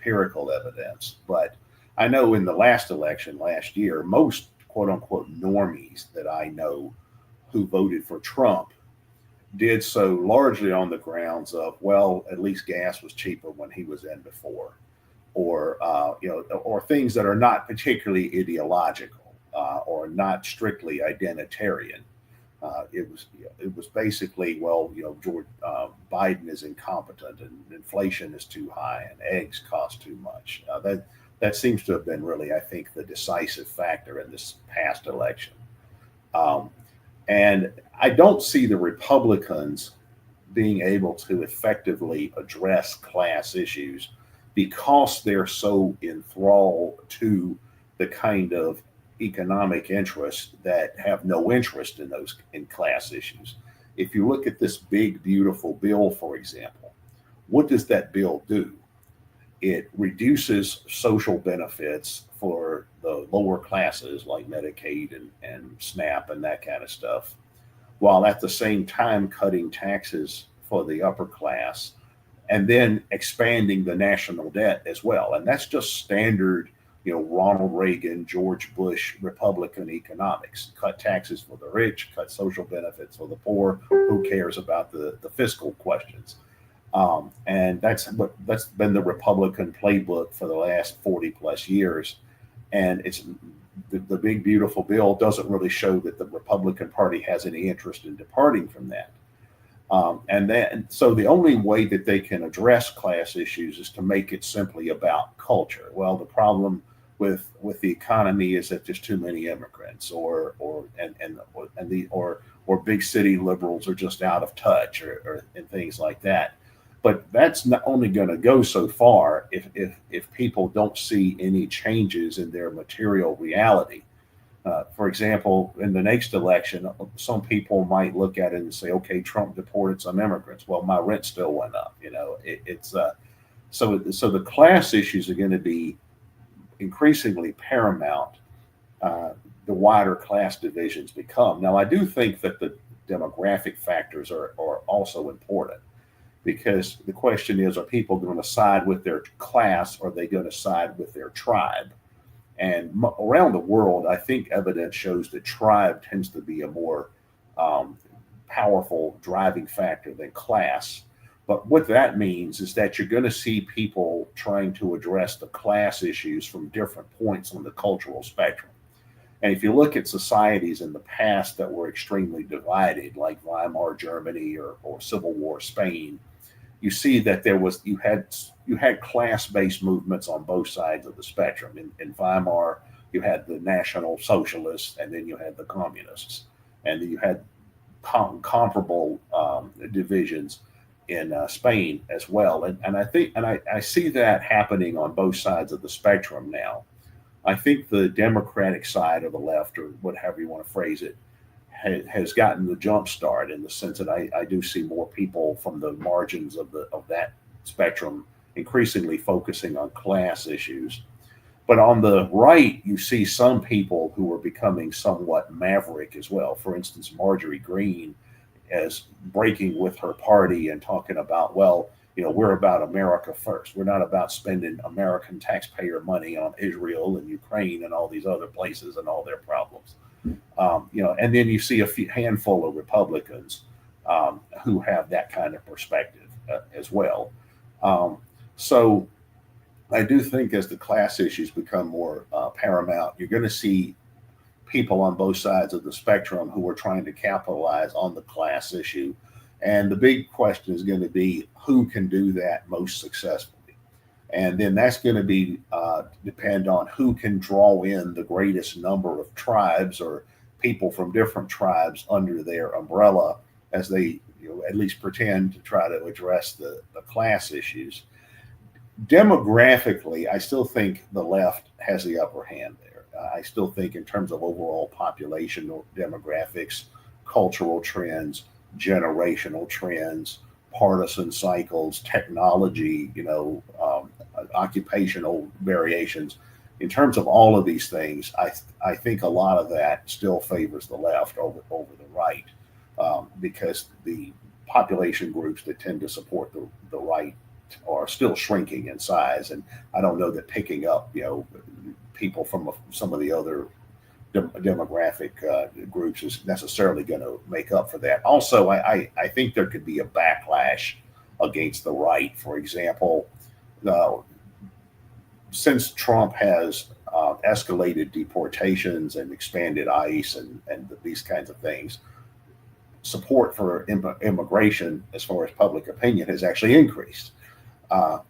empirical evidence. But I know in the last election last year, most quote unquote normies that I know who voted for Trump did so largely on the grounds of, well, at least gas was cheaper when he was in before, or or things that are not particularly ideological or not strictly identitarian. It was basically, well, George Biden is incompetent and inflation is too high and eggs cost too much. That seems to have been really, I think, the decisive factor in this past election. And I don't see the Republicans being able to effectively address class issues because they're so enthralled to the kind of economic interests that have no interest in class issues. If you look at this big, beautiful bill, for example, what does that bill do? It reduces social benefits for the lower classes like Medicaid and SNAP and that kind of stuff, while at the same time cutting taxes for the upper class and then expanding the national debt as well. And that's just standard, Ronald Reagan, George Bush, Republican economics. Cut taxes for the rich, cut social benefits for the poor. Who cares about the fiscal questions? And that's been the Republican playbook for the last 40 plus years. And it's the big, beautiful bill doesn't really show that the Republican Party has any interest in departing from that. So the only way that they can address class issues is to make it simply about culture. Well, the problem with the economy is that there's too many immigrants, or big city liberals are just out of touch, and things like that. But that's not only going to go so far if people don't see any changes in their material reality. For example, in the next election, some people might look at it and say, "Okay, Trump deported some immigrants. Well, my rent still went up." So the class issues are going to be increasingly paramount. The wider class divisions become. Now, I do think that the demographic factors are also important. Because the question is, are people going to side with their class or are they going to side with their tribe? And around the world, I think evidence shows that tribe tends to be a more powerful driving factor than class. But what that means is that you're going to see people trying to address the class issues from different points on the cultural spectrum. And if you look at societies in the past that were extremely divided, like Weimar Germany or Civil War Spain, you see that you had class-based movements on both sides of the spectrum. In Weimar, you had the National Socialists, and then you had the Communists, and then you had comparable divisions in Spain as well. And I see that happening on both sides of the spectrum now. I think the Democratic side of the left, or whatever you want to phrase it, has gotten the jump start in the sense that I do see more people from the margins of that spectrum increasingly focusing on class issues. But on the right, you see some people who are becoming somewhat maverick as well. For instance, Marjorie Greene as breaking with her party and talking about, well, we're about America first. We're not about spending American taxpayer money on Israel and Ukraine and all these other places and all their problems. And then you see a handful of Republicans who have that kind of perspective as well. So I do think as the class issues become more paramount, you're going to see people on both sides of the spectrum who are trying to capitalize on the class issue. And the big question is going to be who can do that most successfully. And then that's going to be depend on who can draw in the greatest number of tribes or people from different tribes under their umbrella as they at least pretend to try to address the class issues. Demographically, I still think the left has the upper hand there. I still think in terms of overall population demographics, cultural trends, generational trends, partisan cycles, technology, occupational variations. In terms of all of these things, I think a lot of that still favors the left over the right, because the population groups that tend to support the right are still shrinking in size, and I don't know that picking up people from some of the other demographic groups is necessarily going to make up for that. Also, I think there could be a backlash against the right. For example, since Trump has escalated deportations and expanded ICE and these kinds of things, support for immigration, as far as public opinion, has actually increased.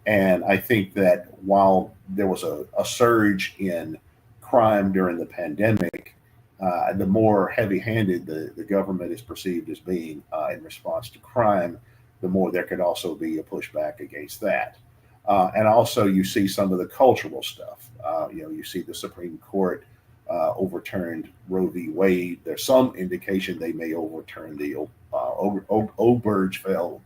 And I think that while there was a surge in crime during the pandemic, the more heavy-handed the government is perceived as being in response to crime, the more there could also be a pushback against that. And also, you see some of the cultural stuff. You see the Supreme Court overturned Roe v. Wade. There's some indication they may overturn the Obergefell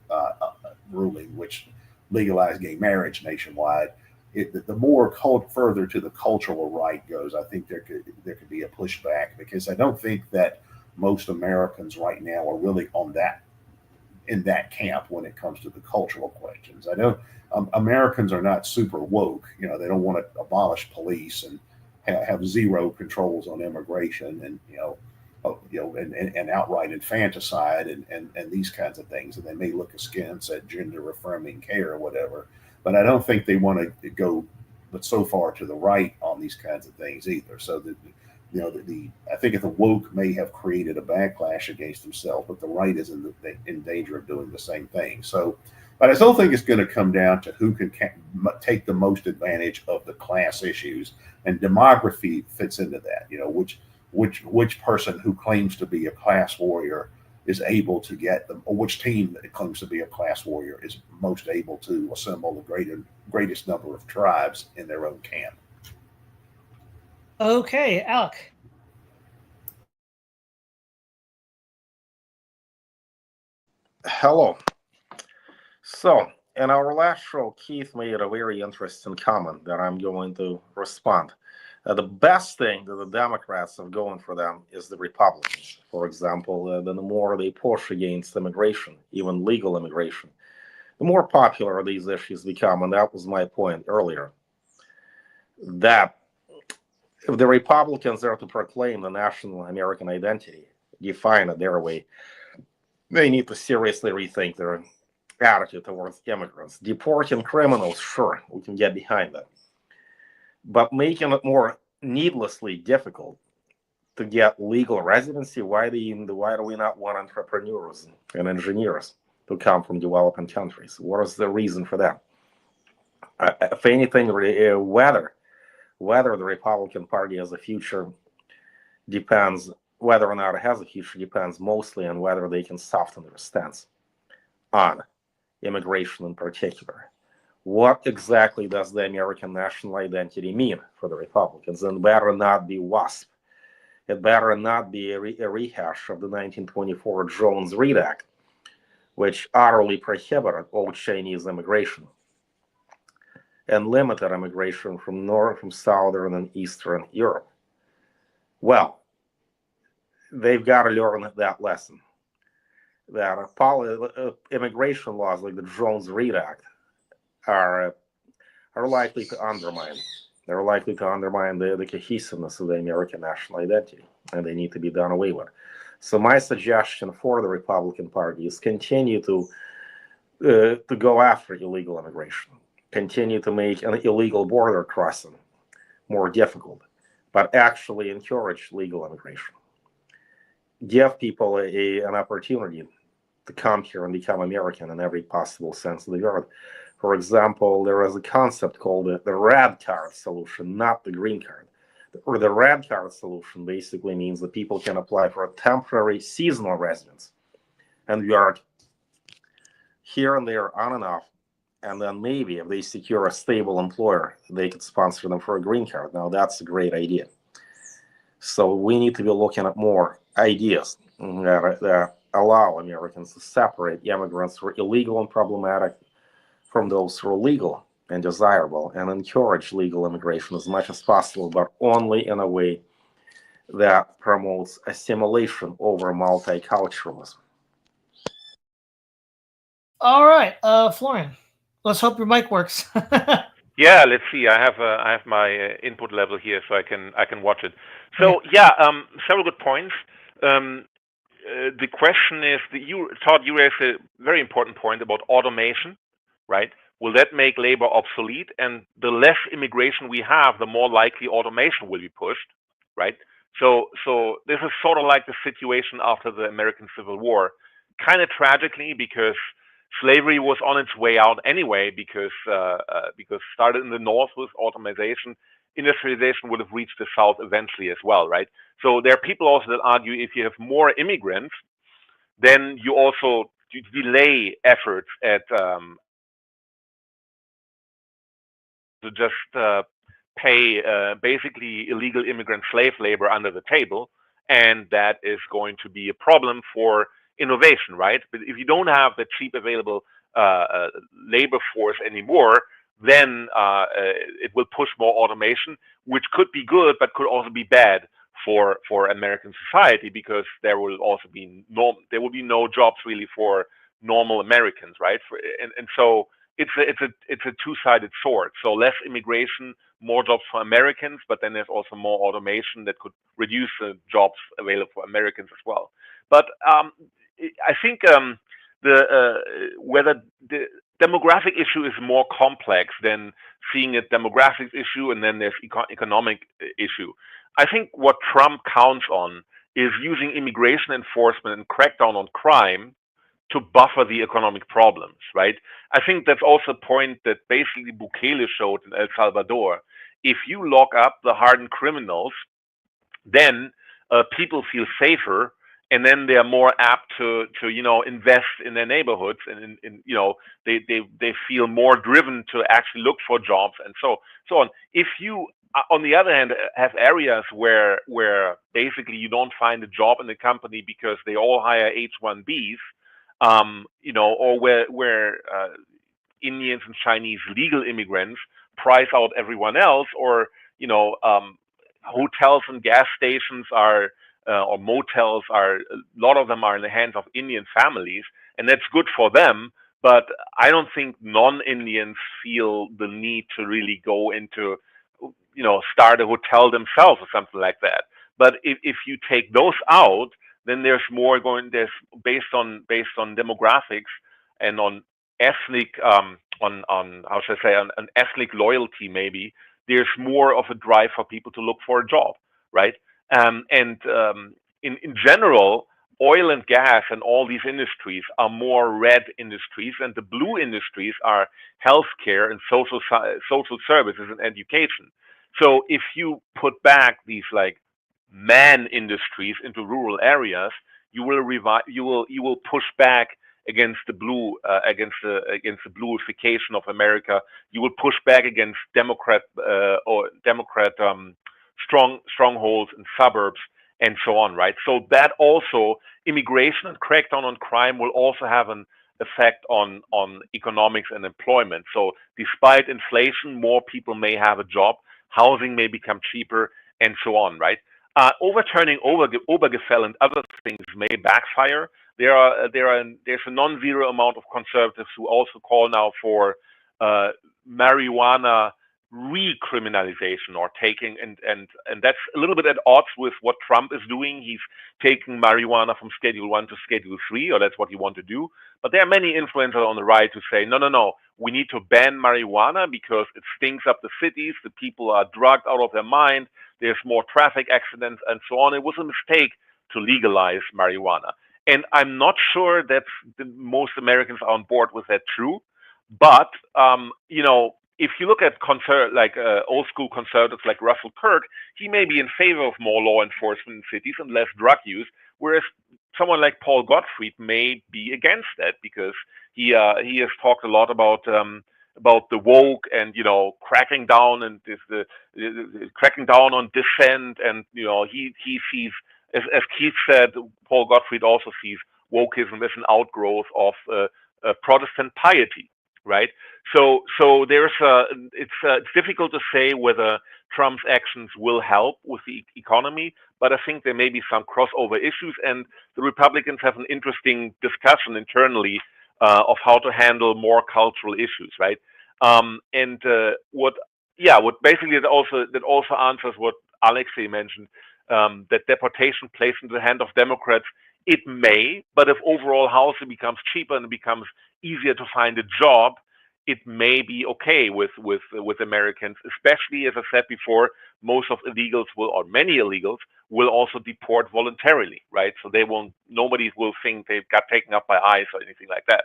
ruling, which legalized gay marriage nationwide. The more further to the cultural right goes, I think there could be a pushback, because I don't think that most Americans right now are really in that camp when it comes to the cultural questions. I know Americans are not super woke. They don't want to abolish police and have zero controls on immigration and outright infanticide and these kinds of things. And they may look askance at gender affirming care or whatever, but I don't think they want to go so far to the right on these kinds of things either. So I think if the woke may have created a backlash against themselves, but the right is in danger of doing the same thing. So, but I still think it's going to come down to who can take the most advantage of the class issues, and demography fits into that. Which person who claims to be a class warrior is able to get them, or which team that claims to be a class warrior is most able to assemble the greatest number of tribes in their own camp. Okay, Alek. Hello. So, in our last show, Keith made a very interesting comment that I'm going to respond. The best thing that the Democrats have going for them is the Republicans. For example, the more they push against immigration, even legal immigration, the more popular these issues become. And that was my point earlier, that if the Republicans are to proclaim the national American identity, define it their way, they need to seriously rethink their attitude towards immigrants. Deporting criminals, sure, we can get behind that. But making it more needlessly difficult to get legal residency, why do we not want entrepreneurs and engineers to come from developing countries? What is the reason for that? If anything, whether the Republican Party has a future depends, whether or not it has a future depends mostly on whether they can soften their stance on immigration in particular. What exactly does the American national identity mean for the Republicans? And better not be WASP. It better not be a rehash of the 1924 Jones-Reed Act, which utterly prohibited all Chinese immigration and limited immigration from Southern and Eastern Europe. Well, they've got to learn that lesson. That immigration laws like the Jones-Reed Act are likely to undermine. They're likely to undermine the cohesiveness of the American national identity, and they need to be done away with. So my suggestion for the Republican Party is continue to go after illegal immigration, continue to make an illegal border crossing more difficult, but actually encourage legal immigration. Give people an opportunity to come here and become American in every possible sense of the word. For example, there is a concept called the red card solution, not the green card. Or the red card solution basically means that people can apply for a temporary seasonal residence and we are here and there on and off. And then maybe if they secure a stable employer, they could sponsor them for a green card. Now that's a great idea. So we need to be looking at more ideas that allow Americans to separate immigrants who are illegal and problematic from those who are legal and desirable, and encourage legal immigration as much as possible, but only in a way that promotes assimilation over multiculturalism. All right, Florian, Let's hope your mic works. Yeah, let's see. I have my input level here, so I can watch it. So Okay. yeah, several good points. The question is that Todd, you raised a very important point about automation, right? Will that make labor obsolete? And the less immigration we have, the more likely automation will be pushed, right? So this is sort of like the situation after the American Civil War, kind of tragically because slavery was on its way out anyway, because started in the North with automation, industrialization would have reached the South eventually as well, right? So there are people also that argue if you have more immigrants, then you also delay efforts at to just pay basically illegal immigrant slave labor under the table, and that is going to be a problem for innovation, right? But if you don't have the cheap available labor force anymore, then it will push more automation, which could be good, but could also be bad for American society, because there will also be no jobs really for normal Americans, right? And so it's a two-sided sword. So less immigration, more jobs for Americans, but then there's also more automation that could reduce the jobs available for Americans as well. But I think whether the demographic issue is more complex than seeing a demographic issue and then there's economic issue. I think what Trump counts on is using immigration enforcement and crackdown on crime to buffer the economic problems, right? I think that's also a point that basically Bukele showed in El Salvador. If you lock up the hardened criminals, then people feel safer, and then they are more apt to invest in their neighborhoods, and they feel more driven to actually look for jobs and so on. If you on the other hand have areas where basically you don't find a job in the company because they all hire H-1Bs, or where Indians and Chinese legal immigrants price out everyone else, or hotels and gas stations are or motels are, a lot of them are in the hands of Indian families, and that's good for them. But I don't think non-Indians feel the need to really go into, start a hotel themselves or something like that. But if you take those out, then there's based on demographics and on ethnic on how should I say, an ethnic loyalty, maybe there's more of a drive for people to look for a job, right? In general, oil and gas and all these industries are more red industries, and the blue industries are healthcare and social services and education. So if you put back these like man industries into rural areas, you will push back against the bluification of America. You will push back against Democrat strongholds in suburbs and so on, right? So that also, immigration and crackdown on crime will also have an effect on economics and employment. So despite inflation, more people may have a job, housing may become cheaper, and so on, right? Overturning Obergefell and other things may backfire. There's a non-zero amount of conservatives who also call now for marijuana recriminalization, or taking, and that's a little bit at odds with what Trump is doing. He's taking marijuana from Schedule 1 to Schedule 3, or that's what he wants to do. But there are many influencers on the right who say, no, we need to ban marijuana because it stinks up the cities, the people are drugged out of their mind, there's more traffic accidents and so on. It was a mistake to legalize marijuana. And I'm not sure that most Americans are on board with that too. But, if you look at old school conservatives like Russell Kirk, he may be in favor of more law enforcement in cities and less drug use, whereas someone like Paul Gottfried may be against that, because he has talked a lot about the woke and cracking down and cracking down on dissent, and he sees, as Keith said, Paul Gottfried also sees wokeism as an outgrowth of Protestant piety, right? So it's difficult to say whether Trump's actions will help with the economy, but I think there may be some crossover issues, and the Republicans have an interesting discussion internally of how to handle more cultural issues, right? And what basically that also answers what Alexei mentioned, that deportation placed into the hand of Democrats. It may, but if overall housing becomes cheaper and it becomes easier to find a job, it may be okay with Americans, especially as I said before, most of illegals will, or many illegals will also deport voluntarily, right? So nobody will think they got taken up by ICE or anything like that.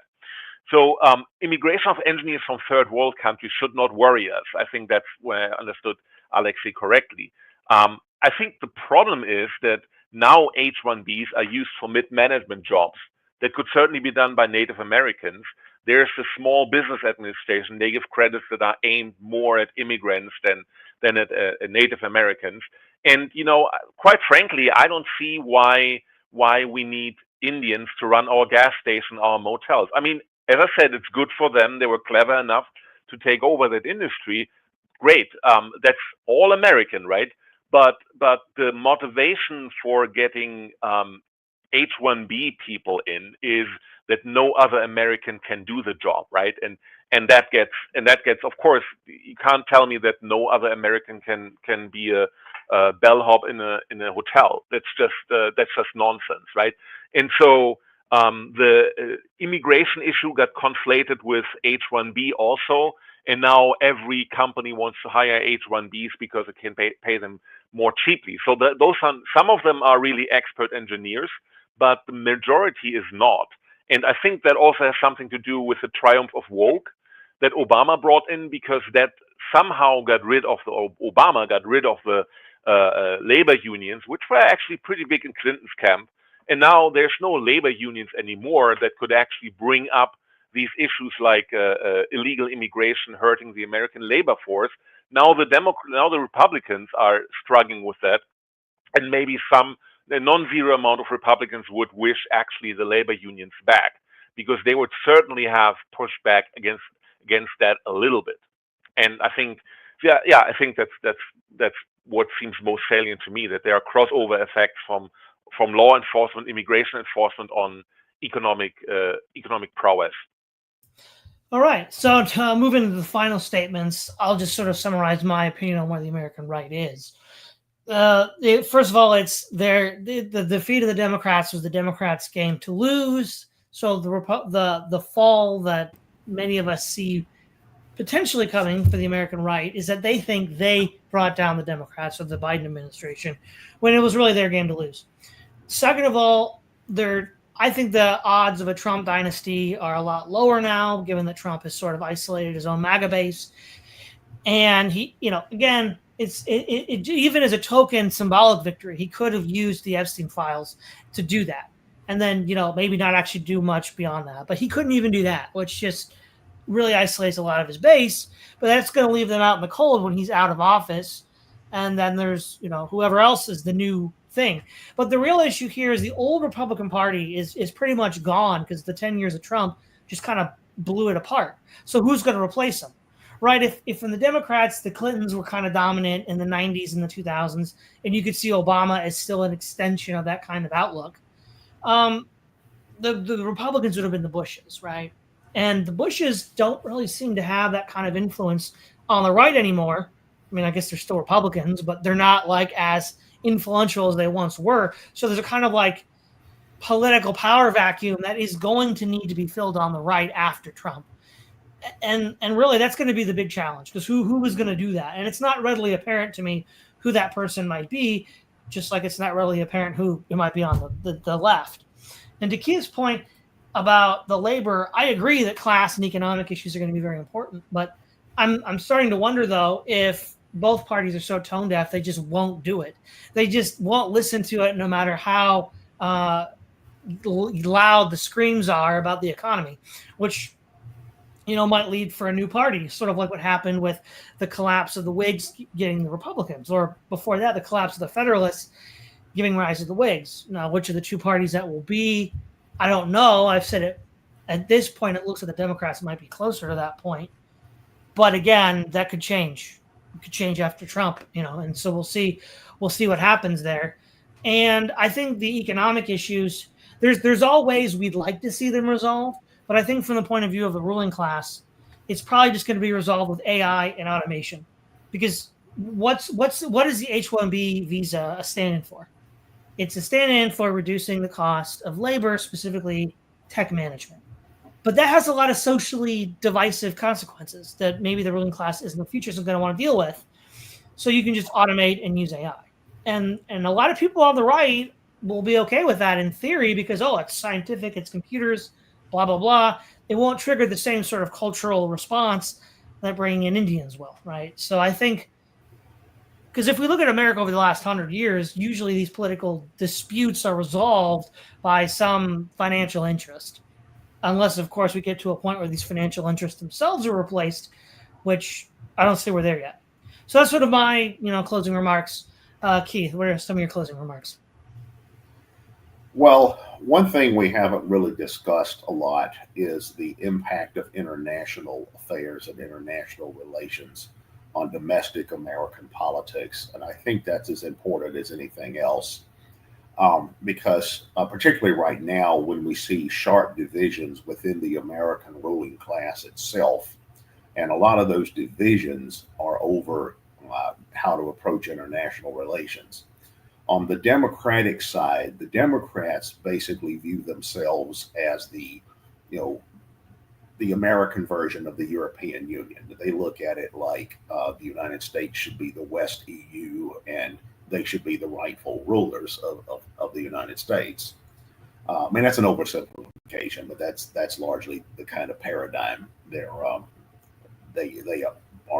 So immigration of engineers from third world countries should not worry us. I think that's where I understood Alexei correctly. I think the problem is that now H-1Bs are used for mid-management jobs that could certainly be done by Native Americans. There's the Small Business Administration. They give credits that are aimed more at immigrants than at Native Americans. And, quite frankly, I don't see why we need Indians to run our gas station, our motels. I mean, as I said, it's good for them. They were clever enough to take over that industry. Great. That's all American, right? But the motivation for getting H-1B people in is that no other American can do the job, right? And that gets of course, you can't tell me that no other American can be a bellhop in a hotel. That's just nonsense, right? And so the immigration issue got conflated with H-1B also, and now every company wants to hire H-1Bs because it can pay them more cheaply. So some of them are really expert engineers, but the majority is not. And I think that also has something to do with the triumph of woke that Obama brought in, because that somehow Obama got rid of the labor unions, which were actually pretty big in Clinton's camp. And now there's no labor unions anymore that could actually bring up these issues like illegal immigration hurting the American labor force. Now the Republicans are struggling with that, and maybe a non-zero amount of Republicans would wish actually the labor unions back, because they would certainly have pushed back against that a little bit. And I think, I think that's what seems most salient to me, that there are crossover effects from law enforcement, immigration enforcement on economic prowess. All right. So to move into the final statements, I'll just sort of summarize my opinion on where the American right is. First of all, it's the defeat of the Democrats was the Democrats' game to lose. So the fall that many of us see potentially coming for the American right is that they think they brought down the Democrats or the Biden administration when it was really their game to lose. Second of all, I think the odds of a Trump dynasty are a lot lower now, given that Trump has sort of isolated his own MAGA base. And he, again, it even as a token symbolic victory, he could have used the Epstein files to do that. And then, maybe not actually do much beyond that. But he couldn't even do that, which just really isolates a lot of his base. But that's going to leave them out in the cold when he's out of office. And then there's, whoever else is the new thing. But the real issue here is the old Republican Party is pretty much gone, because the 10 years of Trump just kind of blew it apart. So who's going to replace him? Right? If in the Democrats, the Clintons were kind of dominant in the 90s and the 2000s, and you could see Obama as still an extension of that kind of outlook, the Republicans would have been the Bushes, right? And the Bushes don't really seem to have that kind of influence on the right anymore. I mean, I guess they're still Republicans, but they're not like as influential as they once were. So there's a kind of like political power vacuum that is going to need to be filled on the right after Trump. And really, that's going to be the big challenge, because who is going to do that? And it's not readily apparent to me who that person might be, just like it's not readily apparent who it might be on the left. And to Keith's point about the labor, I agree that class and economic issues are going to be very important. But I'm starting to wonder, though, if both parties are so tone deaf, they just won't do it. They just won't listen to it, no matter how loud the screams are about the economy, which might lead for a new party, sort of like what happened with the collapse of the Whigs getting the Republicans, or before that, the collapse of the Federalists giving rise to the Whigs. Now, which of the two parties that will be, I don't know. I've said it. At this point, it looks like the Democrats might be closer to that point. But again, that could change. It could change after Trump, and so we'll see what happens there. And I think the economic issues, there's all ways we'd like to see them resolved, But I think from the point of view of the ruling class, it's probably just going to be resolved with AI and automation. Because what is the H-1B visa a stand-in for? It's a stand-in for reducing the cost of labor, specifically tech management. But that has a lot of socially divisive consequences that maybe the ruling class in the future isn't going to want to deal with. So you can just automate and use AI. And a lot of people on the right will be okay with that in theory because, oh, it's scientific, it's computers, blah, blah, blah. It won't trigger the same sort of cultural response that bringing in Indians will, right? So I think, because if we look at America over the last 100 years, usually these political disputes are resolved by some financial interest. Unless, of course, we get to a point where these financial interests themselves are replaced, which I don't see we're there yet. So that's sort of my, closing remarks. Keith, what are some of your closing remarks? Well, one thing we haven't really discussed a lot is the impact of international affairs and international relations on domestic American politics. And I think that's as important as anything else. Because particularly right now, when we see sharp divisions within the American ruling class itself, and a lot of those divisions are over how to approach international relations. On the Democratic side, the Democrats basically view themselves as the American version of the European Union. They look at it like the United States should be the West EU and they should be the rightful rulers of the United States. I mean, that's an oversimplification, but that's largely the kind of paradigm they are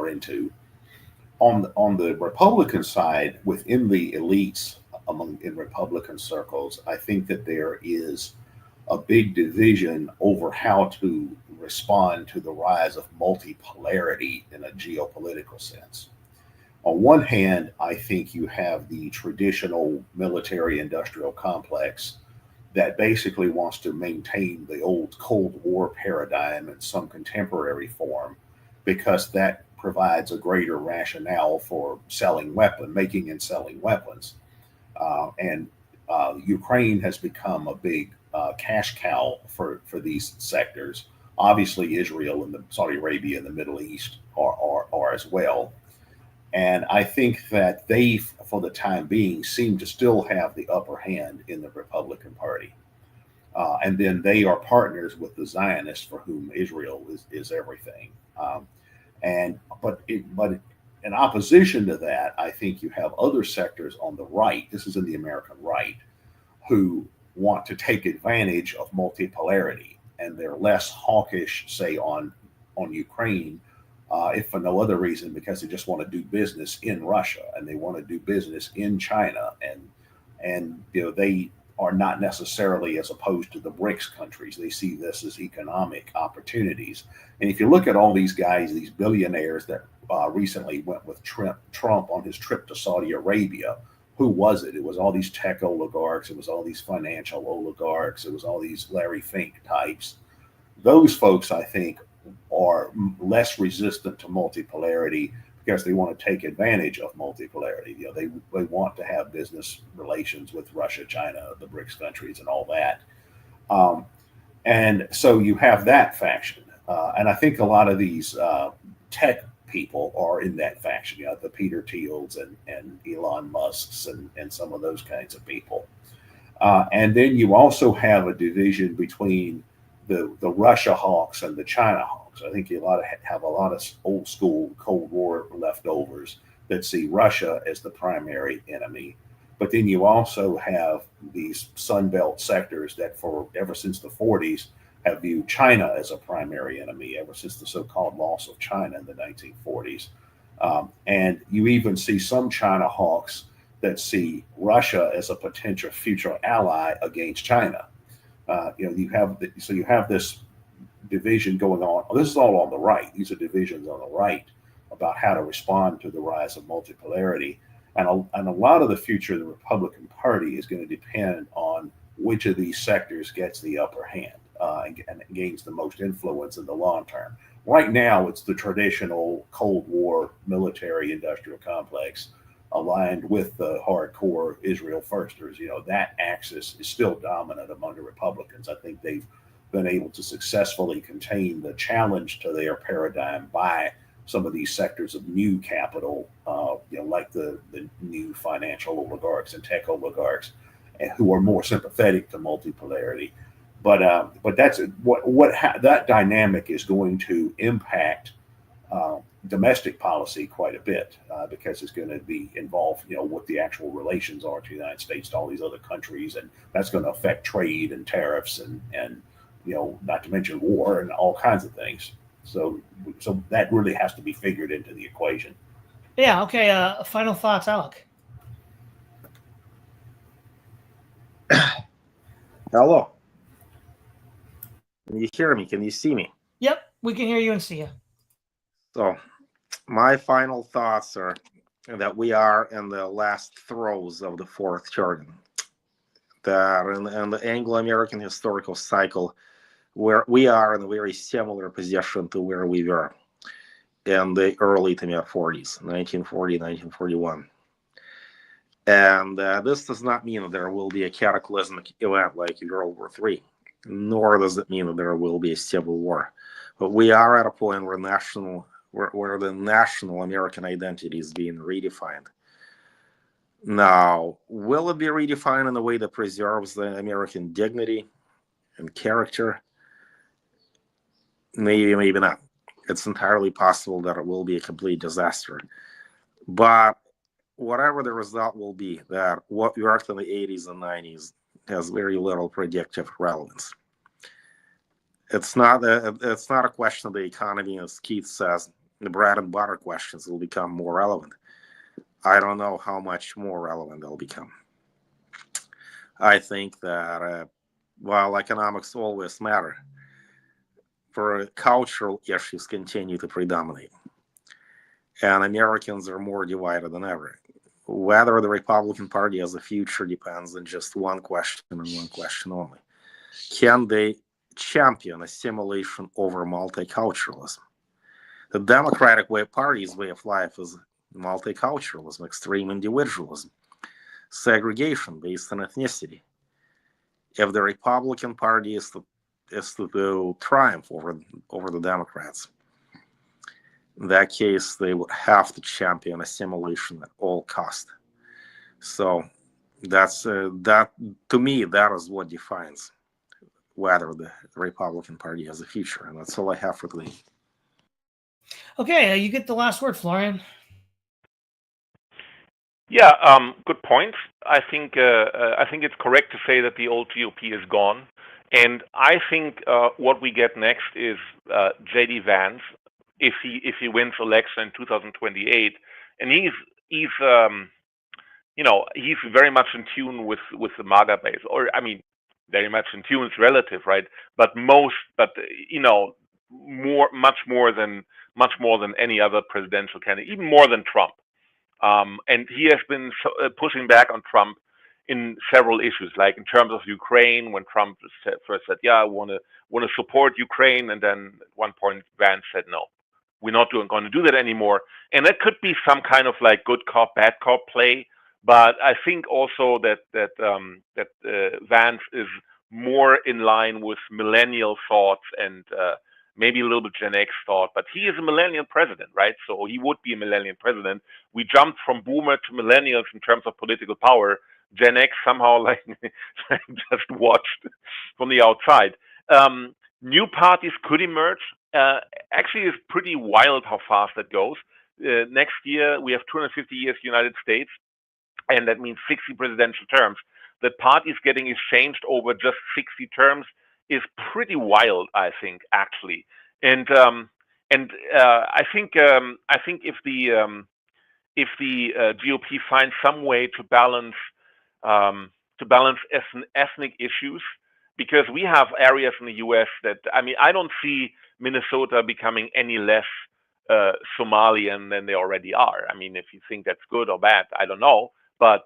into. On the Republican side, within the elites in Republican circles, I think that there is a big division over how to respond to the rise of multipolarity in a geopolitical sense. On one hand, I think you have the traditional military industrial complex that basically wants to maintain the old Cold War paradigm in some contemporary form because that provides a greater rationale for making and selling weapons. And Ukraine has become a big cash cow for these sectors. Obviously, Israel and Saudi Arabia and the Middle East are as well. And I think that they, for the time being, seem to still have the upper hand in the Republican Party. And then they are partners with the Zionists, for whom Israel is everything. But in opposition to that, I think you have other sectors on the right. This is in the American right, who want to take advantage of multipolarity, and they're less hawkish, say, on Ukraine. If for no other reason, because they just want to do business in Russia and they want to do business in China, and they are not necessarily as opposed to the BRICS countries. They see this as economic opportunities. And if you look at all these guys, these billionaires that recently went with Trump on his trip to Saudi Arabia, who was it? It was all these tech oligarchs. It was all these financial oligarchs. It was all these Larry Fink types. Those folks, I think, are less resistant to multipolarity because they want to take advantage of multipolarity. They want to have business relations with Russia, China, the BRICS countries, and all that. And so you have that faction. And I think a lot of these tech people are in that faction, the Peter Thiels and Elon Musks and some of those kinds of people. And then you also have a division between the Russia hawks and the China hawks. I think you have a lot of old school Cold War leftovers that see Russia as the primary enemy. But then you also have these Sunbelt sectors that ever since the 40s have viewed China as a primary enemy, ever since the so-called loss of China in the 1940s. And you even see some China hawks that see Russia as a potential future ally against China. You have this division going on. This is all on the right. These are divisions on the right about how to respond to the rise of multipolarity. And a lot of the future of the Republican Party is going to depend on which of these sectors gets the upper hand and gains the most influence in the long term. Right now, it's the traditional Cold War military industrial complex aligned with the hardcore Israel firsters. That axis is still dominant among the Republicans. I think they've been able to successfully contain the challenge to their paradigm by some of these sectors of new capital, like the new financial oligarchs and tech oligarchs, and who are more sympathetic to multipolarity. But that's that dynamic is going to impact domestic policy quite a bit, because it's going to be involved, what the actual relations are to the United States to all these other countries, and that's going to affect trade and tariffs and not to mention war and all kinds of things. So that really has to be figured into the equation. Yeah. Okay. Final thoughts, Alek. Hello. Can you hear me? Can you see me? Yep, we can hear you and see you. So my final thoughts are that we are in the last throes of the fourth turn. That in the Anglo-American historical cycle, where we are in a very similar position to where we were in the early to mid 40s, 1940, 1941. And this does not mean that there will be a cataclysmic event like World War III, nor does it mean that there will be a civil war. But we are at a point where the national American identity is being redefined. Now, will it be redefined in a way that preserves the American dignity and character? Maybe, maybe not. It's entirely possible that it will be a complete disaster. But whatever the result will be, that what worked in the 80s and 90s has very little predictive relevance. It's not a question of the economy, as Keith says. The bread and butter questions will become more relevant. I don't know how much more relevant they'll become. I think that while economics always matter, for cultural issues continue to predominate. And Americans are more divided than ever. Whether the Republican Party has a future depends on just one question and one question only. Can they champion assimilation over multiculturalism? The Democratic Party's way of life is multiculturalism, extreme individualism, segregation based on ethnicity. If the Republican Party is to triumph over the Democrats, in that case, they would have to champion assimilation at all cost. So that's that to me. That is what defines whether the Republican Party has a future, and that's all I have for today. Okay, you get the last word, Florian. Yeah, good point. I think it's correct to say that the old GOP is gone, and I think what we get next is J.D. Vance, if he wins election in 2028, and he's very much in tune with the MAGA base, or I mean, very much in tune is relative, right? But much more than any other presidential candidate, even more than Trump. And he has been pushing back on Trump in several issues, like in terms of Ukraine, when Trump first said, "Yeah, I want to support Ukraine," and then at one point Vance said, "No, we're not going to do that anymore." And that could be some kind of like good cop, bad cop play. But I think also that Vance is more in line with millennial thoughts and maybe a little bit Gen X thought, but he is a millennial president, right? So he would be a millennial president. We jumped from boomer to millennials in terms of political power. Gen X somehow just watched from the outside. New parties could emerge. Actually, it's pretty wild how fast that goes. Next year, we have 250 years United States, and that means 60 presidential terms. That parties getting exchanged over just 60 terms is pretty wild, I think, actually. And I think if the GOP finds some way to balance ethnic issues, because we have areas in the U.S. that, I mean, I don't see Minnesota becoming any less Somalian than they already are. I mean, if you think that's good or bad, I don't know. But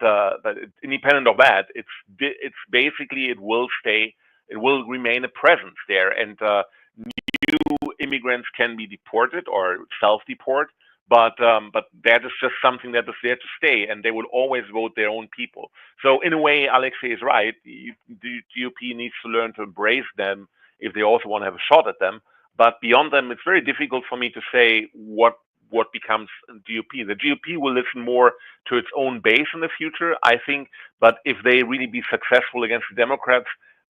independent of that, it's basically it will remain a presence there, and new immigrants can be deported or self-deport, but that is just something that is there to stay, and they will always vote their own people. So in a way, Alexei is right. The GOP needs to learn to embrace them if they also want to have a shot at them. But beyond them, it's very difficult for me to say what becomes GOP. The GOP will listen more to its own base in the future, I think. But if they really be successful against the Democrats,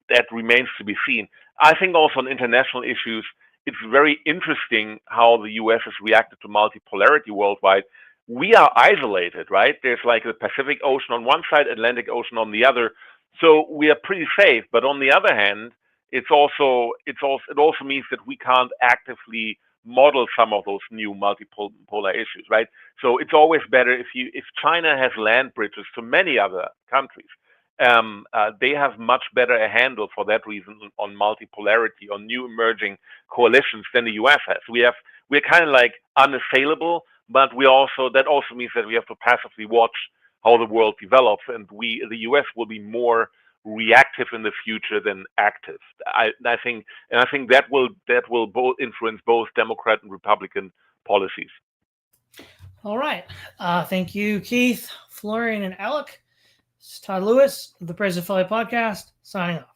that remains to be seen. I think also on international issues, it's very interesting how the U.S. has reacted to multipolarity worldwide. We are isolated, right? There's like the Pacific Ocean on one side, Atlantic Ocean on the other. So we are pretty safe. But on the other hand, it also means that we can't actively model some of those new multipolar issues, right? So it's always better if China has land bridges to many other countries. They have much better a handle for that reason on multipolarity, on new emerging coalitions than the U.S. has. We're kind of like unassailable, but that also means that we have to passively watch how the world develops, and the U.S. will be more reactive in the future than active. I think that will both influence both Democrat and Republican policies. All right. Thank you, Keith, Florian, and Alek. This is Todd Lewis of the Praise of Folly podcast, signing off.